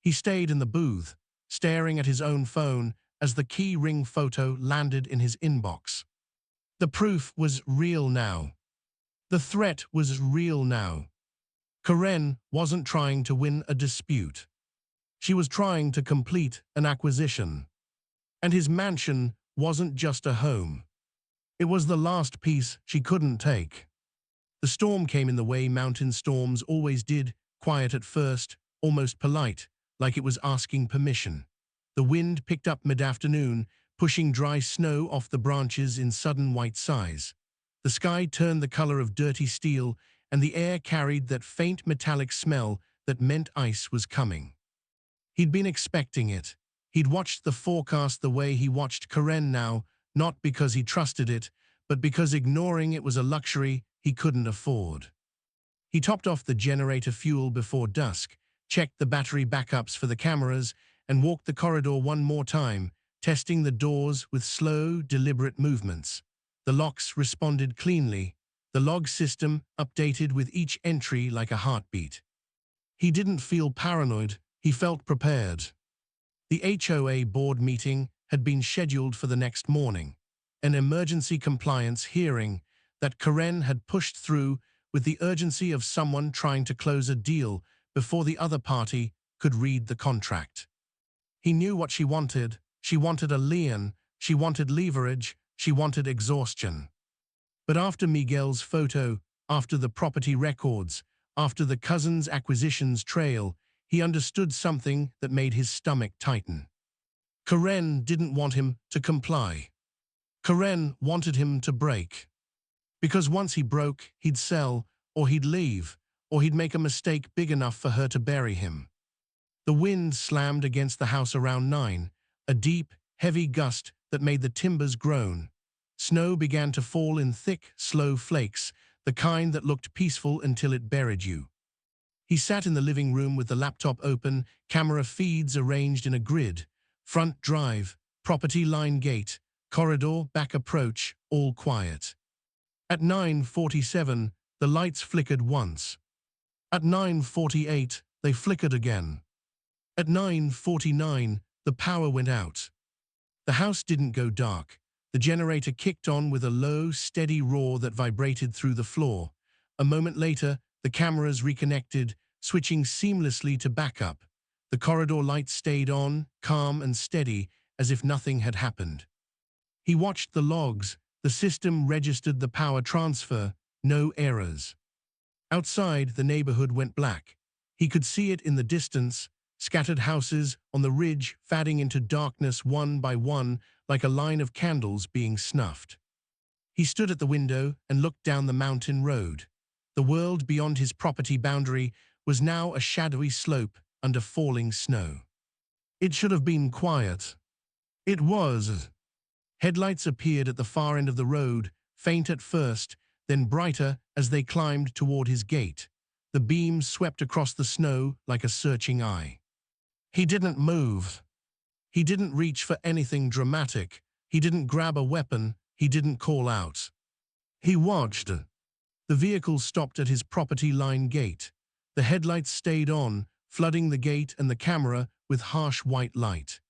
He stayed in the booth, staring at his own phone as the key ring photo landed in his inbox. The proof was real now. The threat was real now. Karen wasn't trying to win a dispute. She was trying to complete an acquisition. And his mansion wasn't just a home. It was the last piece she couldn't take. The storm came in the way mountain storms always did, quiet at first, almost polite, like it was asking permission. The wind picked up mid-afternoon, pushing dry snow off the branches in sudden white sighs. The sky turned the color of dirty steel, and the air carried that faint metallic smell that meant ice was coming. He'd been expecting it. He'd watched the forecast the way he watched Karen now, not because he trusted it, but because ignoring it was a luxury he couldn't afford. He topped off the generator fuel before dusk, checked the battery backups for the cameras, and walked the corridor one more time, testing the doors with slow, deliberate movements. The locks responded cleanly, the log system updated with each entry like a heartbeat. He didn't feel paranoid, he felt prepared. The HOA board meeting had been scheduled for the next morning, an emergency compliance hearing that Karen had pushed through with the urgency of someone trying to close a deal before the other party could read the contract. He knew what she wanted. She wanted a lien, she wanted leverage, she wanted exhaustion. But after Miguel's photo, after the property records, after the cousin's acquisitions trail, he understood something that made his stomach tighten. Karen didn't want him to comply. Karen wanted him to break. Because once he broke, he'd sell, or he'd leave, or he'd make a mistake big enough for her to bury him. The wind slammed against the house around 9, a deep, heavy gust that made the timbers groan. Snow began to fall in thick, slow flakes, the kind that looked peaceful until it buried you. He sat in the living room with the laptop open, camera feeds arranged in a grid. Front drive, property line gate, corridor, back approach, all quiet. At 9:47, the lights flickered once. At 9:48, they flickered again. At 9:49, the power went out. The house didn't go dark. The generator kicked on with a low, steady roar that vibrated through the floor. A moment later, the cameras reconnected, switching seamlessly to backup. The corridor lights stayed on, calm and steady, as if nothing had happened. He watched the logs. The system registered the power transfer, no errors. Outside, the neighborhood went black. He could see it in the distance, scattered houses on the ridge fading into darkness one by one like a line of candles being snuffed. He stood at the window and looked down the mountain road. The world beyond his property boundary was now a shadowy slope under falling snow. It should have been quiet. It was. Headlights appeared at the far end of the road, faint at first, then brighter as they climbed toward his gate. The beams swept across the snow like a searching eye. He didn't move. He didn't reach for anything dramatic. He didn't grab a weapon. He didn't call out. He watched. The vehicle stopped at his property line gate. The headlights stayed on, flooding the gate and the camera with harsh white light.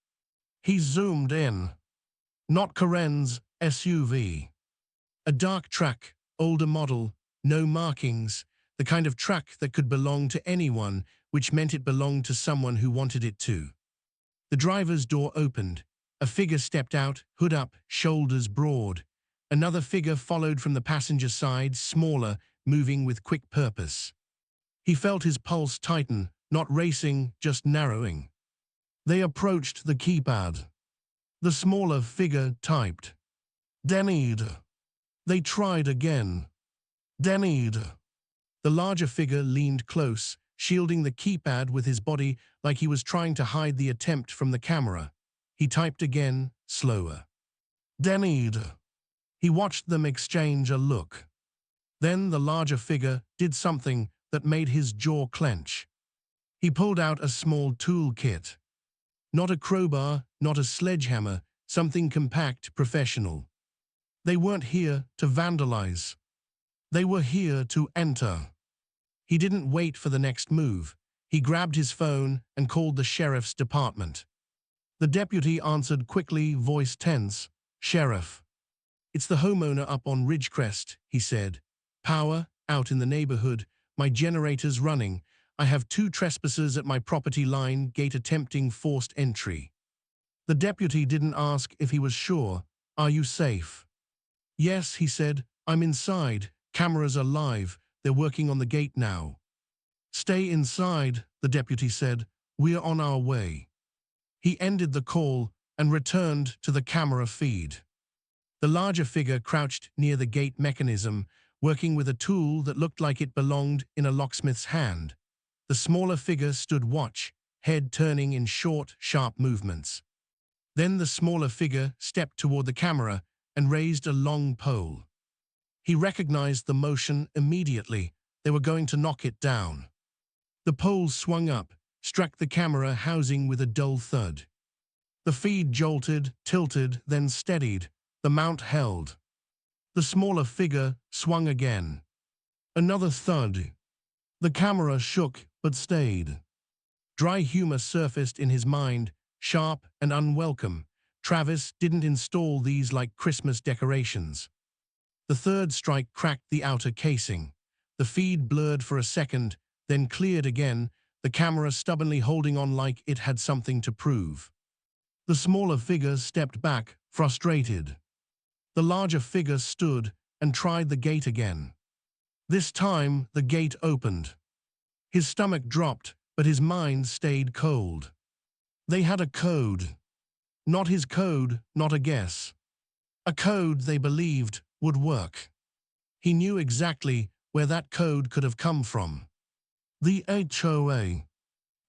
He zoomed in. Not Karen's SUV. A dark truck, older model, no markings, the kind of truck that could belong to anyone, which meant it belonged to someone who wanted it to. The driver's door opened. A figure stepped out, hood up, shoulders broad. Another figure followed from the passenger side, smaller, moving with quick purpose. He felt his pulse tighten, not racing, just narrowing. They approached the keypad. The smaller figure typed, "Denid." They tried again. "Denid." The larger figure leaned close, shielding the keypad with his body like he was trying to hide the attempt from the camera. He typed again, slower. "Denid." He watched them exchange a look. Then the larger figure did something that made his jaw clench. He pulled out a small toolkit. Not a crowbar, not a sledgehammer, something compact, professional. They weren't here to vandalize. They were here to enter. He didn't wait for the next move. He grabbed his phone and called the sheriff's department. The deputy answered quickly, voice tense. "Sheriff." "It's the homeowner up on Ridgecrest," he said. "Power out in the neighborhood. My generator's running. I have 2 trespassers at my property line gate attempting forced entry." The deputy didn't ask if he was sure. "Are you safe?" "Yes," he said. "I'm inside. Cameras are live. They're working on the gate now." "Stay inside," the deputy said. "We're on our way." He ended the call and returned to the camera feed. The larger figure crouched near the gate mechanism, working with a tool that looked like it belonged in a locksmith's hand. The smaller figure stood watch, head turning in short, sharp movements. Then the smaller figure stepped toward the camera and raised a long pole. He recognized the motion immediately. They were going to knock it down. The pole swung up, struck the camera housing with a dull thud. The feed jolted, tilted, then steadied. The mount held. The smaller figure swung again. Another thud. The camera shook but stayed. Dry humor surfaced in his mind, sharp and unwelcome. Travis didn't install these like Christmas decorations. The third strike cracked the outer casing. The feed blurred for a second, then cleared again, the camera stubbornly holding on like it had something to prove. The smaller figure stepped back, frustrated. The larger figure stood and tried the gate again. This time, the gate opened. His stomach dropped, but his mind stayed cold. They had a code. Not his code, not a guess. A code they believed would work. He knew exactly where that code could have come from. The HOA.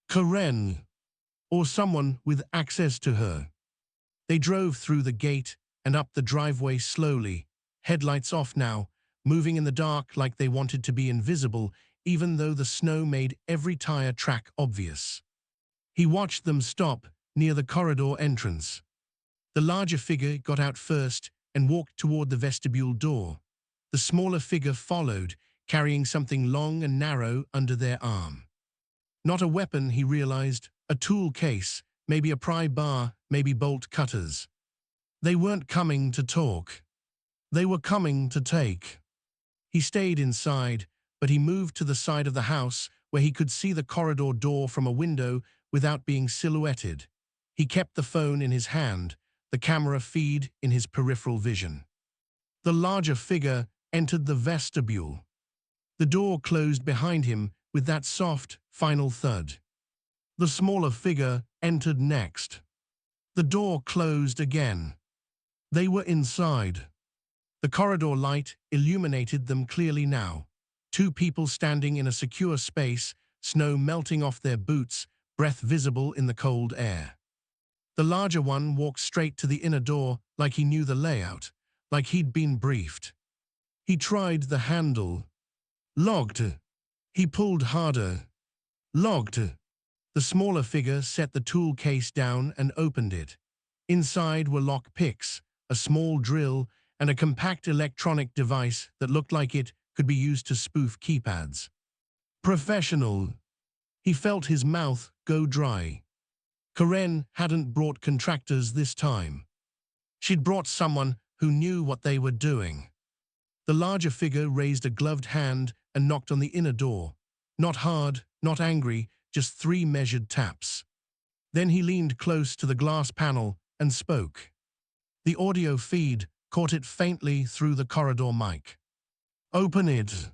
Karen. Or someone with access to her. They drove through the gate and up the driveway slowly, headlights off now, moving in the dark like they wanted to be invisible, even though the snow made every tire track obvious. He watched them stop near the corridor entrance. The larger figure got out first and walked toward the vestibule door. The smaller figure followed, carrying something long and narrow under their arm. Not a weapon, he realized, a tool case, maybe a pry bar, maybe bolt cutters. They weren't coming to talk. They were coming to take. He stayed inside, but he moved to the side of the house where he could see the corridor door from a window without being silhouetted. He kept the phone in his hand, the camera feed in his peripheral vision. The larger figure entered the vestibule. The door closed behind him with that soft, final thud. The smaller figure entered next. The door closed again. They were inside. The corridor light illuminated them clearly now. 2 people standing in a secure space, snow melting off their boots, breath visible in the cold air. The larger one walked straight to the inner door like he knew the layout, like he'd been briefed. He tried the handle. Locked. He pulled harder. Locked. The smaller figure set the tool case down and opened it. Inside were lock picks, a small drill, and a compact electronic device that looked like it could be used to spoof keypads. Professional. He felt his mouth go dry. Karen hadn't brought contractors this time. She'd brought someone who knew what they were doing. The larger figure raised a gloved hand and knocked on the inner door. Not hard, not angry, just 3 measured taps. Then he leaned close to the glass panel and spoke. The audio feed caught it faintly through the corridor mic. "Open it."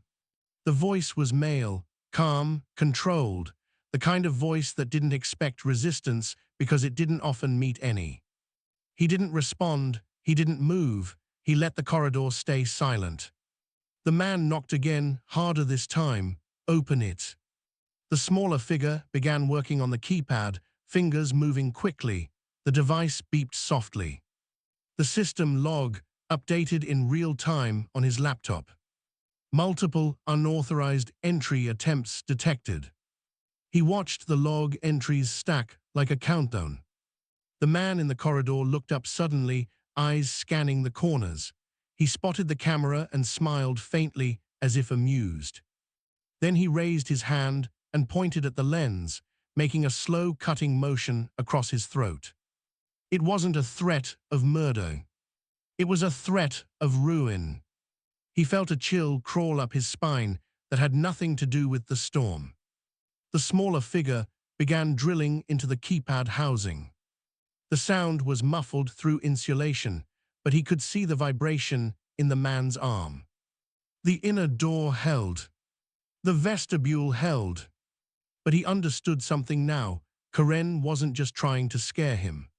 The voice was male, calm, controlled, the kind of voice that didn't expect resistance because it didn't often meet any. He didn't respond, he didn't move, he let the corridor stay silent. The man knocked again, harder this time. "Open it." The smaller figure began working on the keypad, fingers moving quickly. The device beeped softly. The system log updated in real time on his laptop. Multiple unauthorized entry attempts detected. He watched the log entries stack like a countdown. The man in the corridor looked up suddenly, eyes scanning the corners. He spotted the camera and smiled faintly, as if amused. Then he raised his hand and pointed at the lens, making a slow cutting motion across his throat. It wasn't a threat of murder. It was a threat of ruin. He felt a chill crawl up his spine that had nothing to do with the storm. The smaller figure began drilling into the keypad housing. The sound was muffled through insulation, but he could see the vibration in the man's arm. The inner door held. The vestibule held. But he understood something now. Karen wasn't just trying to scare him.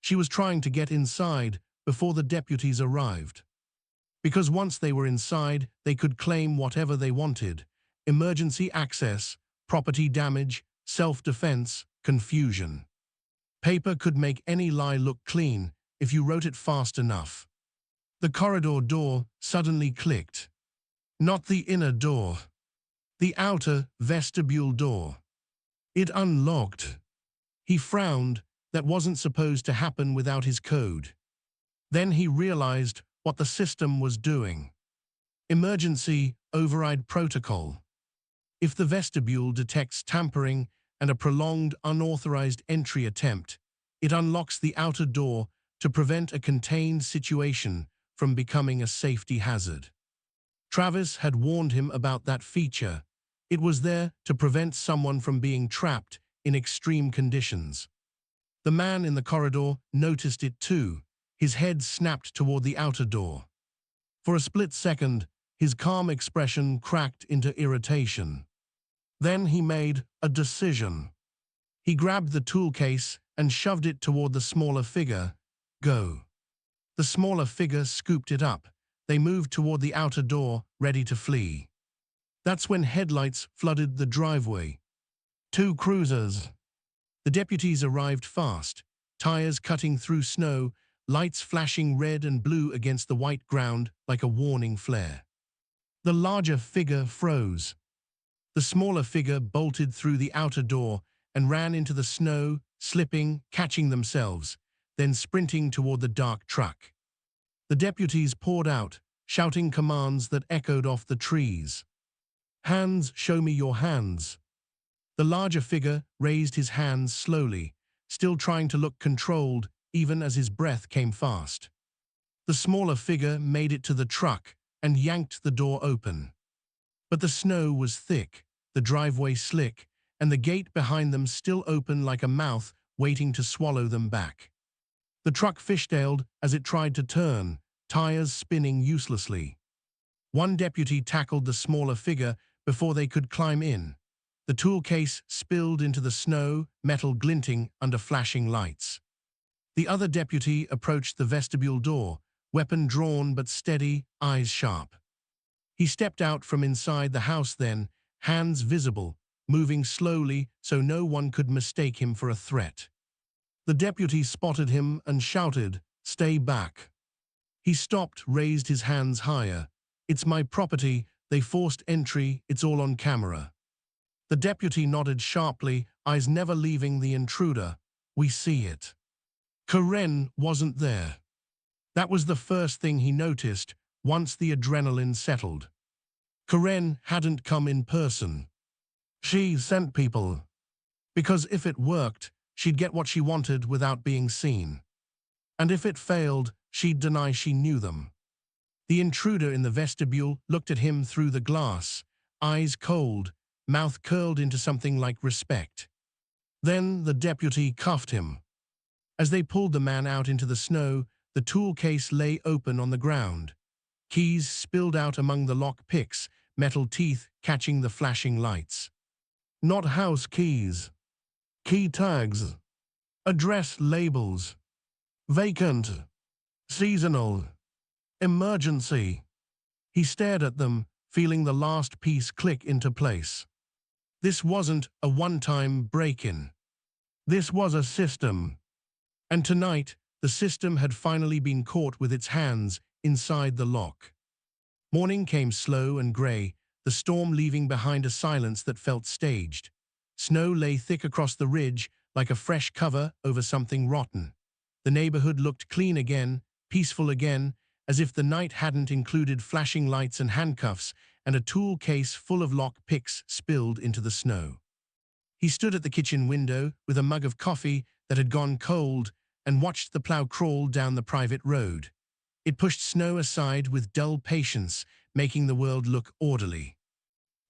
She was trying to get inside before the deputies arrived. Because once they were inside, they could claim whatever they wanted: emergency access, property damage, self-defense, confusion. Paper could make any lie look clean if you wrote it fast enough. The corridor door suddenly clicked. Not the inner door. The outer vestibule door. It unlocked. He frowned. That wasn't supposed to happen without his code. Then he realized what the system was doing. Emergency override protocol. If the vestibule detects tampering and a prolonged unauthorized entry attempt, it unlocks the outer door to prevent a contained situation from becoming a safety hazard. Travis had warned him about that feature. It was there to prevent someone from being trapped in extreme conditions. The man in the corridor noticed it too. His head snapped toward the outer door. For a split second, his calm expression cracked into irritation. Then he made a decision. He grabbed the tool case and shoved it toward the smaller figure. "Go." The smaller figure scooped it up. They moved toward the outer door, ready to flee. That's when headlights flooded the driveway. 2 cruisers. The deputies arrived fast, tires cutting through snow, lights flashing red and blue against the white ground like a warning flare. The larger figure froze. The smaller figure bolted through the outer door and ran into the snow, slipping, catching themselves, then sprinting toward the dark truck. The deputies poured out, shouting commands that echoed off the trees. "Hands, show me your hands." The larger figure raised his hands slowly, still trying to look controlled even as his breath came fast. The smaller figure made it to the truck and yanked the door open. But the snow was thick, the driveway slick, and the gate behind them still open like a mouth waiting to swallow them back. The truck fishtailed as it tried to turn, tires spinning uselessly. One deputy tackled the smaller figure before they could climb in. The tool case spilled into the snow, metal glinting under flashing lights. The other deputy approached the vestibule door, weapon drawn but steady, eyes sharp. He stepped out from inside the house then, hands visible, moving slowly so no one could mistake him for a threat. The deputy spotted him and shouted, "Stay back." He stopped, raised his hands higher. "It's my property, they forced entry, it's all on camera." The deputy nodded sharply, eyes never leaving the intruder. "We see it." Karen wasn't there. That was the first thing he noticed once the adrenaline settled. Karen hadn't come in person. She sent people. Because if it worked, she'd get what she wanted without being seen. And if it failed, she'd deny she knew them. The intruder in the vestibule looked at him through the glass, eyes cold, mouth curled into something like respect. Then the deputy cuffed him. As they pulled the man out into the snow, the tool case lay open on the ground. Keys spilled out among the lock picks, metal teeth catching the flashing lights. Not house keys. Key tags. Address labels. Vacant. Seasonal. Emergency. He stared at them, feeling the last piece click into place. This wasn't a one-time break-in. This was a system. And tonight, the system had finally been caught with its hands inside the lock. Morning came slow and grey, the storm leaving behind a silence that felt staged. Snow lay thick across the ridge, like a fresh cover over something rotten. The neighborhood looked clean again, peaceful again, as if the night hadn't included flashing lights and handcuffs and a tool case full of lock picks spilled into the snow. He stood at the kitchen window with a mug of coffee that had gone cold and watched the plow crawl down the private road. It pushed snow aside with dull patience, making the world look orderly.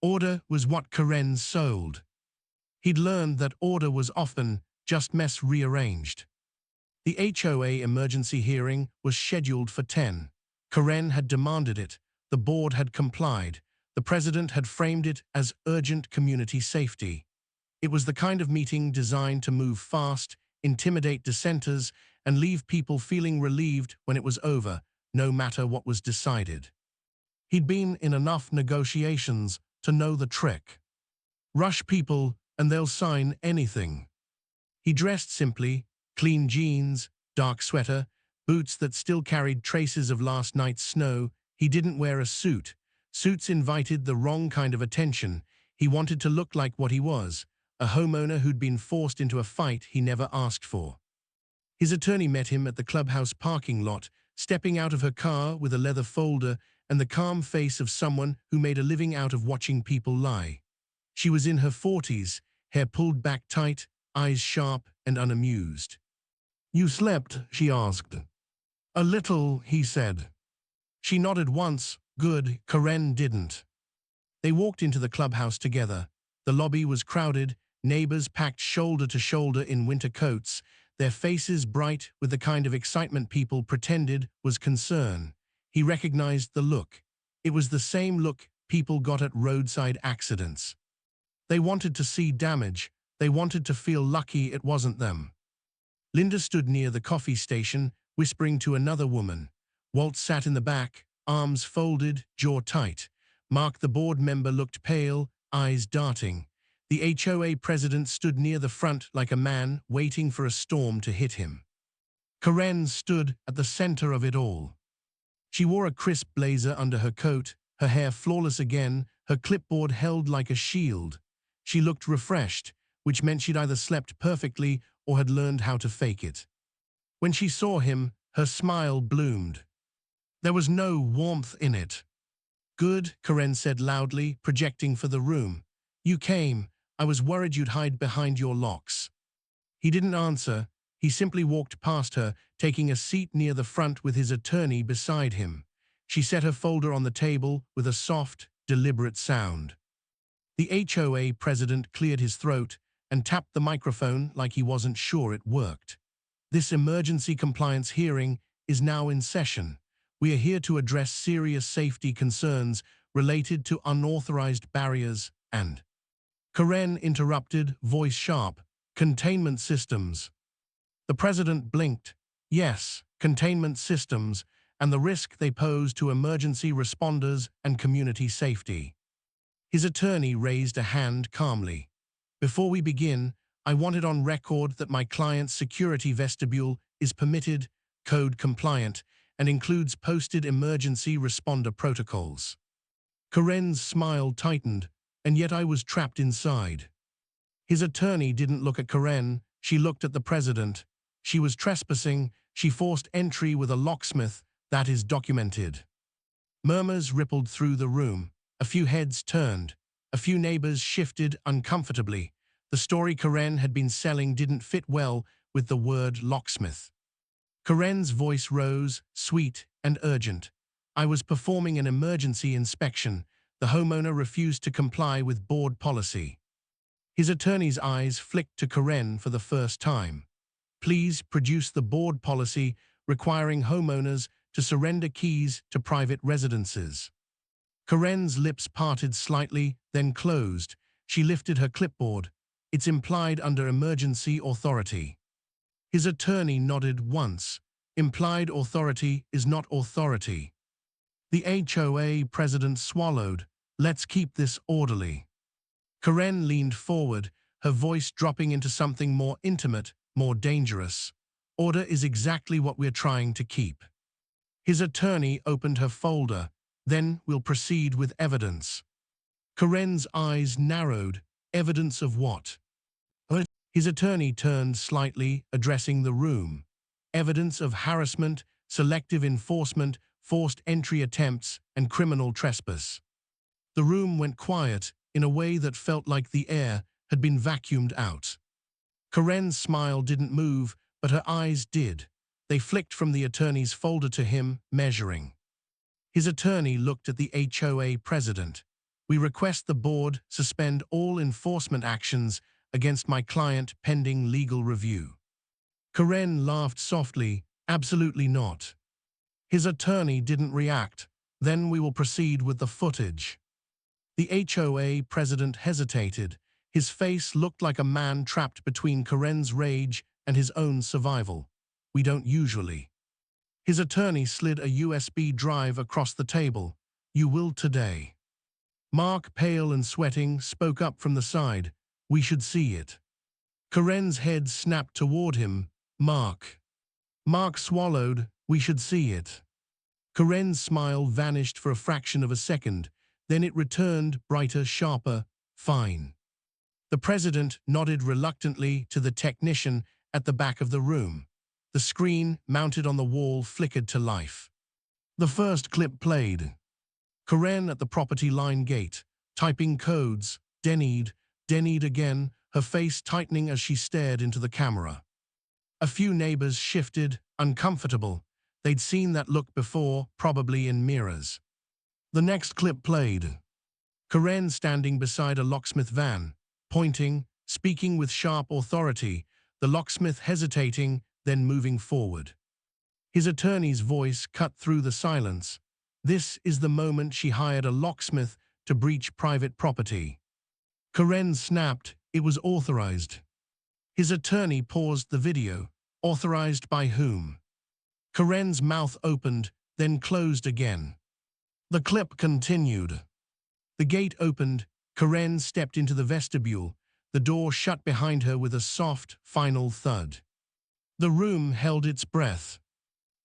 Order was what Karen sold. He'd learned that order was often just mess rearranged. The HOA emergency hearing was scheduled for 10. Karen had demanded it. The board had complied. The president had framed it as urgent community safety. It was the kind of meeting designed to move fast, intimidate dissenters, and leave people feeling relieved when it was over, no matter what was decided. He'd been in enough negotiations to know the trick. Rush people and they'll sign anything. He dressed simply, clean jeans, dark sweater, boots that still carried traces of last night's snow. He didn't wear a suit. Suits invited the wrong kind of attention. He wanted to look like what he was, a homeowner who'd been forced into a fight he never asked for. His attorney met him at the clubhouse parking lot, stepping out of her car with a leather folder and the calm face of someone who made a living out of watching people lie. She was in her 40s, hair pulled back tight, eyes sharp and unamused. "You slept?" she asked. "A little," he said. She nodded once. Good. Karen didn't. They walked into the clubhouse together. The lobby was crowded, neighbors packed shoulder to shoulder in winter coats, their faces bright with the kind of excitement people pretended was concern. He recognized the look. It was the same look people got at roadside accidents. They wanted to see damage. They wanted to feel lucky it wasn't them. Linda stood near the coffee station, whispering to another woman. Walt sat in the back, arms folded, jaw tight. Mark, the board member, looked pale, eyes darting. The HOA president stood near the front like a man waiting for a storm to hit him. Karen stood at the center of it all. She wore a crisp blazer under her coat, her hair flawless again, her clipboard held like a shield. She looked refreshed, which meant she'd either slept perfectly or had learned how to fake it. When she saw him, her smile bloomed. There was no warmth in it. "Good," Karen said loudly, projecting for the room. "You came. I was worried you'd hide behind your locks." He didn't answer. He simply walked past her, taking a seat near the front with his attorney beside him. She set her folder on the table with a soft, deliberate sound. The HOA president cleared his throat and tapped the microphone like he wasn't sure it worked. "This emergency compliance hearing is now in session. We are here to address serious safety concerns related to unauthorized barriers and—" Karen interrupted, voice sharp. "Containment systems." The president blinked. Yes, containment systems, and the risk they pose to emergency responders and community safety. His attorney raised a hand calmly. "Before we begin, I want it on record that my client's security vestibule is permitted, code compliant, and includes posted emergency responder protocols." Karen's smile tightened, and yet I was trapped inside. His attorney didn't look at Karen, she looked at the president. She was trespassing, she forced entry with a locksmith, that is documented. Murmurs rippled through the room. A few heads turned. A few neighbors shifted uncomfortably. The story Karen had been selling didn't fit well with the word locksmith. Karen's voice rose, sweet and urgent. "I was performing an emergency inspection. The homeowner refused to comply with board policy." His attorney's eyes flicked to Karen for the first time. Please produce the board policy requiring homeowners to surrender keys to private residences. Karen's lips parted slightly, then closed. She lifted her clipboard. It's implied under emergency authority. His attorney nodded once. Implied authority is not authority. The HOA president swallowed. Let's keep this orderly. Karen leaned forward, her voice dropping into something more intimate, more dangerous. Order is exactly what we're trying to keep. His attorney opened her folder. Then we'll proceed with evidence. Karen's eyes narrowed. Evidence of what? His attorney turned slightly, addressing the room. Evidence of harassment, selective enforcement, forced entry attempts, and criminal trespass. The room went quiet in a way that felt like the air had been vacuumed out. Karen's smile didn't move, but her eyes did. They flicked from the attorney's folder to him, measuring. His attorney looked at the HOA president. We request the board suspend all enforcement actions against my client pending legal review. Karen laughed softly. Absolutely not. His attorney didn't react. Then we will proceed with the footage. The HOA president hesitated. His face looked like a man trapped between Karen's rage and his own survival. We don't usually. His attorney slid a USB drive across the table. You will today. Mark, pale and sweating, spoke up from the side. We should see it. Karen's head snapped toward him. Mark. Mark swallowed. We should see it. Karen's smile vanished for a fraction of a second. Then it returned, brighter, sharper. Fine. The president nodded reluctantly to the technician at the back of the room. The screen, mounted on the wall, flickered to life. The first clip played. Karen at the property line gate, typing codes. Denied again, her face tightening as she stared into the camera. A few neighbors shifted, uncomfortable. They'd seen that look before, probably in mirrors. The next clip played. Karen standing beside a locksmith van, pointing, speaking with sharp authority, the locksmith hesitating, then moving forward. His attorney's voice cut through the silence. This is the moment she hired a locksmith to breach private property. Karen snapped. It was authorized. His attorney paused the video. Authorized by whom? Karen's mouth opened, then closed again. The clip continued. The gate opened. Karen stepped into the vestibule. The door shut behind her with a soft, final thud. The room held its breath.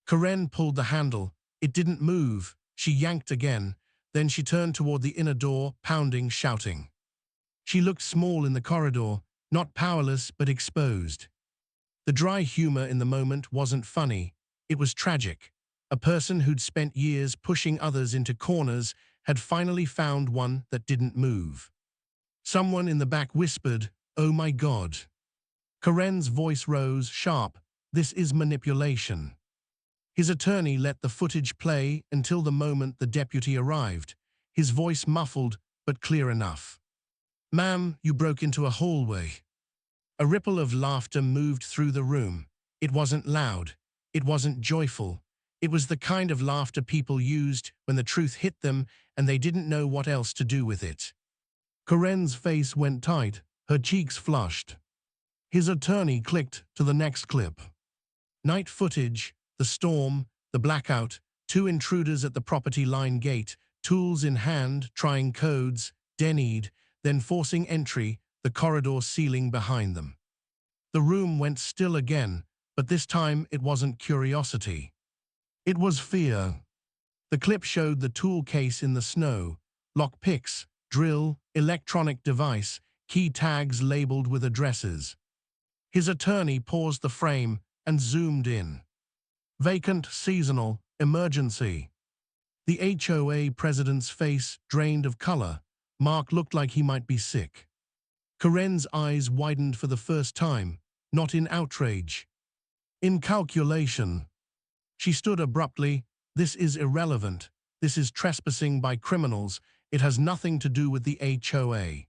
Karen pulled the handle. It didn't move. She yanked again. Then she turned toward the inner door, pounding, shouting. She looked small in the corridor, not powerless but exposed. The dry humor in the moment wasn't funny. It was tragic. A person who'd spent years pushing others into corners had finally found one that didn't move. Someone in the back whispered, "Oh my God." Karen's voice rose, sharp. This is manipulation. His attorney let the footage play until the moment the deputy arrived, his voice muffled but clear enough. "Ma'am, you broke into a hallway." A ripple of laughter moved through the room. It wasn't loud. It wasn't joyful. It was the kind of laughter people used when the truth hit them and they didn't know what else to do with it. Karen's face went tight, her cheeks flushed. His attorney clicked to the next clip. Night footage, the storm, the blackout, two intruders at the property line gate, tools in hand, trying codes, denied, then forcing entry, the corridor ceiling behind them. The room went still again, but this time it wasn't curiosity. It was fear. The clip showed the tool case in the snow, lock picks, drill, electronic device, key tags labeled with addresses. His attorney paused the frame and zoomed in. Vacant, seasonal, emergency. The HOA president's face drained of color. Mark looked like he might be sick. Karen's eyes widened for the first time, not in outrage. In calculation. She stood abruptly. This is irrelevant. This is trespassing by criminals. It has nothing to do with the HOA.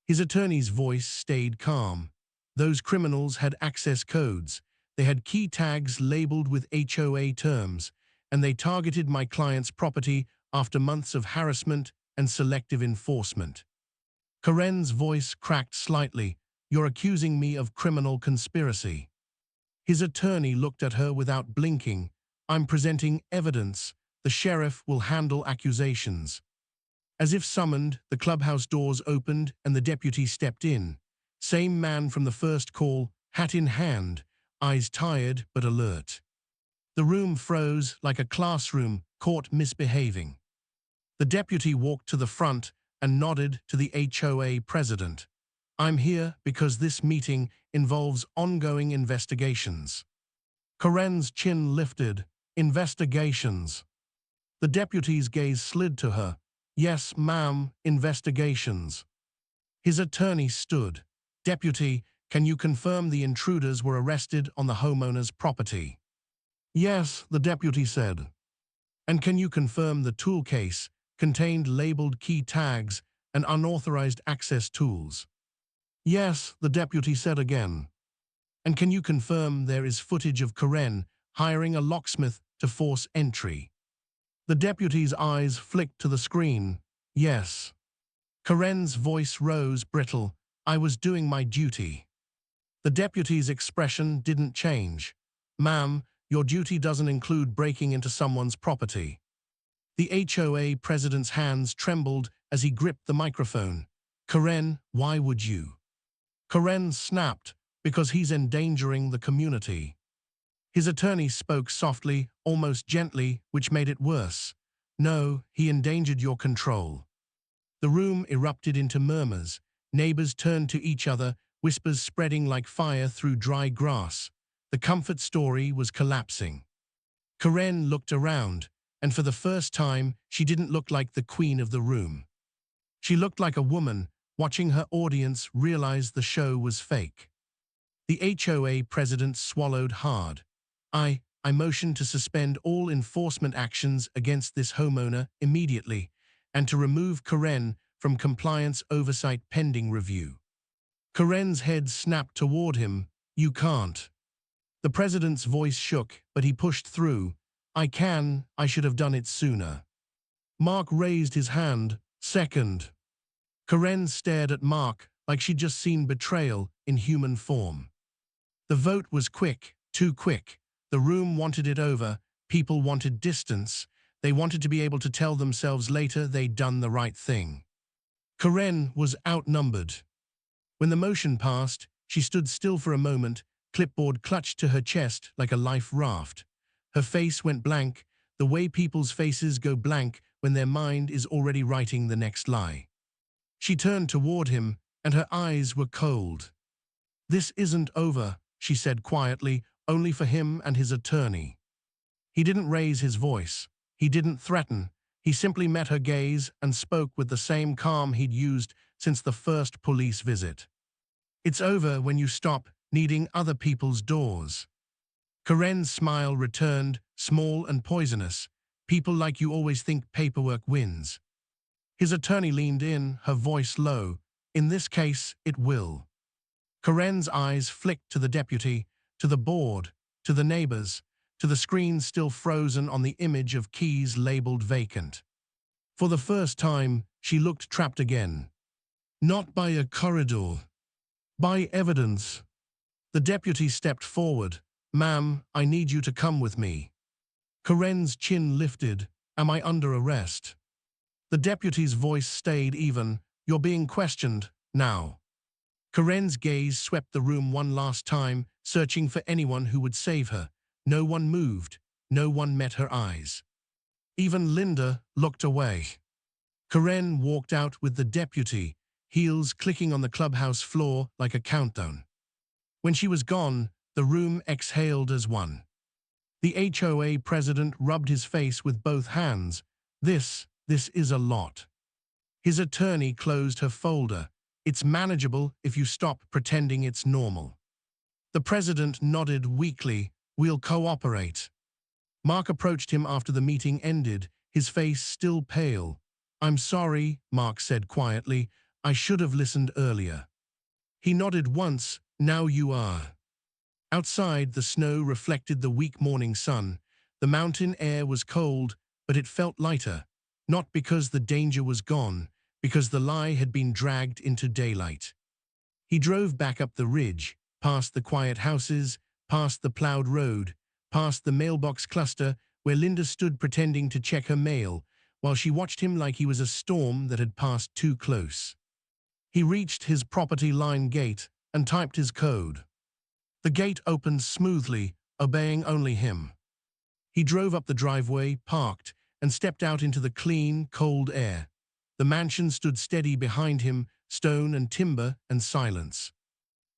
His attorney's voice stayed calm. Those criminals had access codes. They had key tags labeled with HOA terms, and they targeted my client's property after months of harassment and selective enforcement. Karen's voice cracked slightly. You're accusing me of criminal conspiracy. His attorney looked at her without blinking. I'm presenting evidence. The sheriff will handle accusations. As if summoned, the clubhouse doors opened and the deputy stepped in. Same man from the first call, hat in hand, eyes tired but alert. The room froze like a classroom caught misbehaving. The deputy walked to the front and nodded to the HOA president. I'm here because this meeting involves ongoing investigations. Karen's chin lifted. Investigations. The deputy's gaze slid to her. Yes, ma'am, investigations. His attorney stood. Deputy, can you confirm the intruders were arrested on the homeowner's property? Yes, the deputy said. And can you confirm the tool case contained labeled key tags and unauthorized access tools? Yes, the deputy said again. And can you confirm there is footage of Karen hiring a locksmith to force entry? The deputy's eyes flicked to the screen. Yes. Karen's voice rose brittle. I was doing my duty. The deputy's expression didn't change. Ma'am, your duty doesn't include breaking into someone's property. The HOA president's hands trembled as he gripped the microphone. Karen, why would you? Karen snapped, because he's endangering the community. His attorney spoke softly, almost gently, which made it worse. No, he endangered your control. The room erupted into murmurs. Neighbors turned to each other, whispers spreading like fire through dry grass. The comfort story was collapsing. Karen looked around, and for the first time, she didn't look like the queen of the room. She looked like a woman, watching her audience realize the show was fake. The HOA president swallowed hard. I motioned to suspend all enforcement actions against this homeowner immediately and to remove Karen from compliance oversight pending review. Karen's head snapped toward him. You can't. The president's voice shook, but he pushed through. I can. I should have done it sooner. Mark raised his hand. Second. Karen stared at Mark like she'd just seen betrayal in human form. The vote was quick, too quick. The room wanted it over. People wanted distance. They wanted to be able to tell themselves later they'd done the right thing. Karen was outnumbered. When the motion passed, she stood still for a moment, clipboard clutched to her chest like a life raft. Her face went blank, the way people's faces go blank when their mind is already writing the next lie. She turned toward him, and her eyes were cold. This isn't over, she said quietly, only for him and his attorney. He didn't raise his voice. He didn't threaten. He simply met her gaze and spoke with the same calm he'd used since the first police visit. It's over when you stop needing other people's doors. Karen's smile returned, small and poisonous. People like you always think paperwork wins. His attorney leaned in, her voice low. In this case, it will. Karen's eyes flicked to the deputy, to the board, to the neighbors, to the screen still frozen on the image of keys labeled vacant. For the first time, she looked trapped again. Not by a corridor. By evidence. The deputy stepped forward. Ma'am, I need you to come with me. Karen's chin lifted. Am I under arrest? The deputy's voice stayed even. You're being questioned, now. Karen's gaze swept the room one last time, searching for anyone who would save her. No one moved. No one met her eyes. Even Linda looked away. Karen walked out with the deputy, heels clicking on the clubhouse floor like a countdown. When she was gone, the room exhaled as one. The HOA president rubbed his face with both hands. This is a lot. His attorney closed her folder. It's manageable if you stop pretending it's normal. The president nodded weakly. We'll cooperate. Mark approached him after the meeting ended, his face still pale. I'm sorry, Mark said quietly. I should have listened earlier." He nodded once. "Now you are." Outside, the snow reflected the weak morning sun. The mountain air was cold, but it felt lighter, not because the danger was gone, because the lie had been dragged into daylight. He drove back up the ridge, past the quiet houses, past the plowed road, past the mailbox cluster where Linda stood pretending to check her mail, while she watched him like he was a storm that had passed too close. He reached his property line gate and typed his code. The gate opened smoothly, obeying only him. He drove up the driveway, parked, and stepped out into the clean, cold air. The mansion stood steady behind him, stone and timber and silence.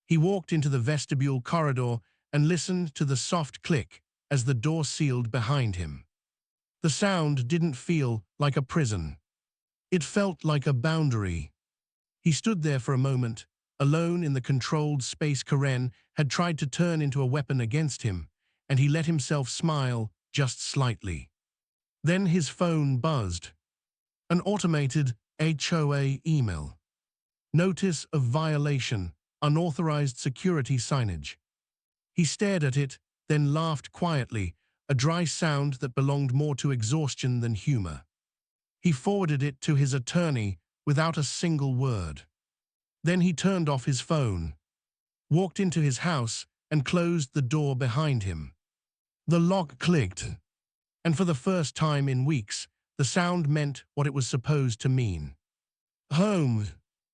He walked into the vestibule corridor and listened to the soft click as the door sealed behind him. The sound didn't feel like a prison. It felt like a boundary. He stood there for a moment, alone in the controlled space Karen had tried to turn into a weapon against him, and he let himself smile just slightly. Then his phone buzzed. An automated HOA email. Notice of violation, unauthorized security signage. He stared at it, then laughed quietly, a dry sound that belonged more to exhaustion than humor. He forwarded it to his attorney without a single word. Then he turned off his phone, walked into his house, and closed the door behind him. The lock clicked, and for the first time in weeks, the sound meant what it was supposed to mean. Home.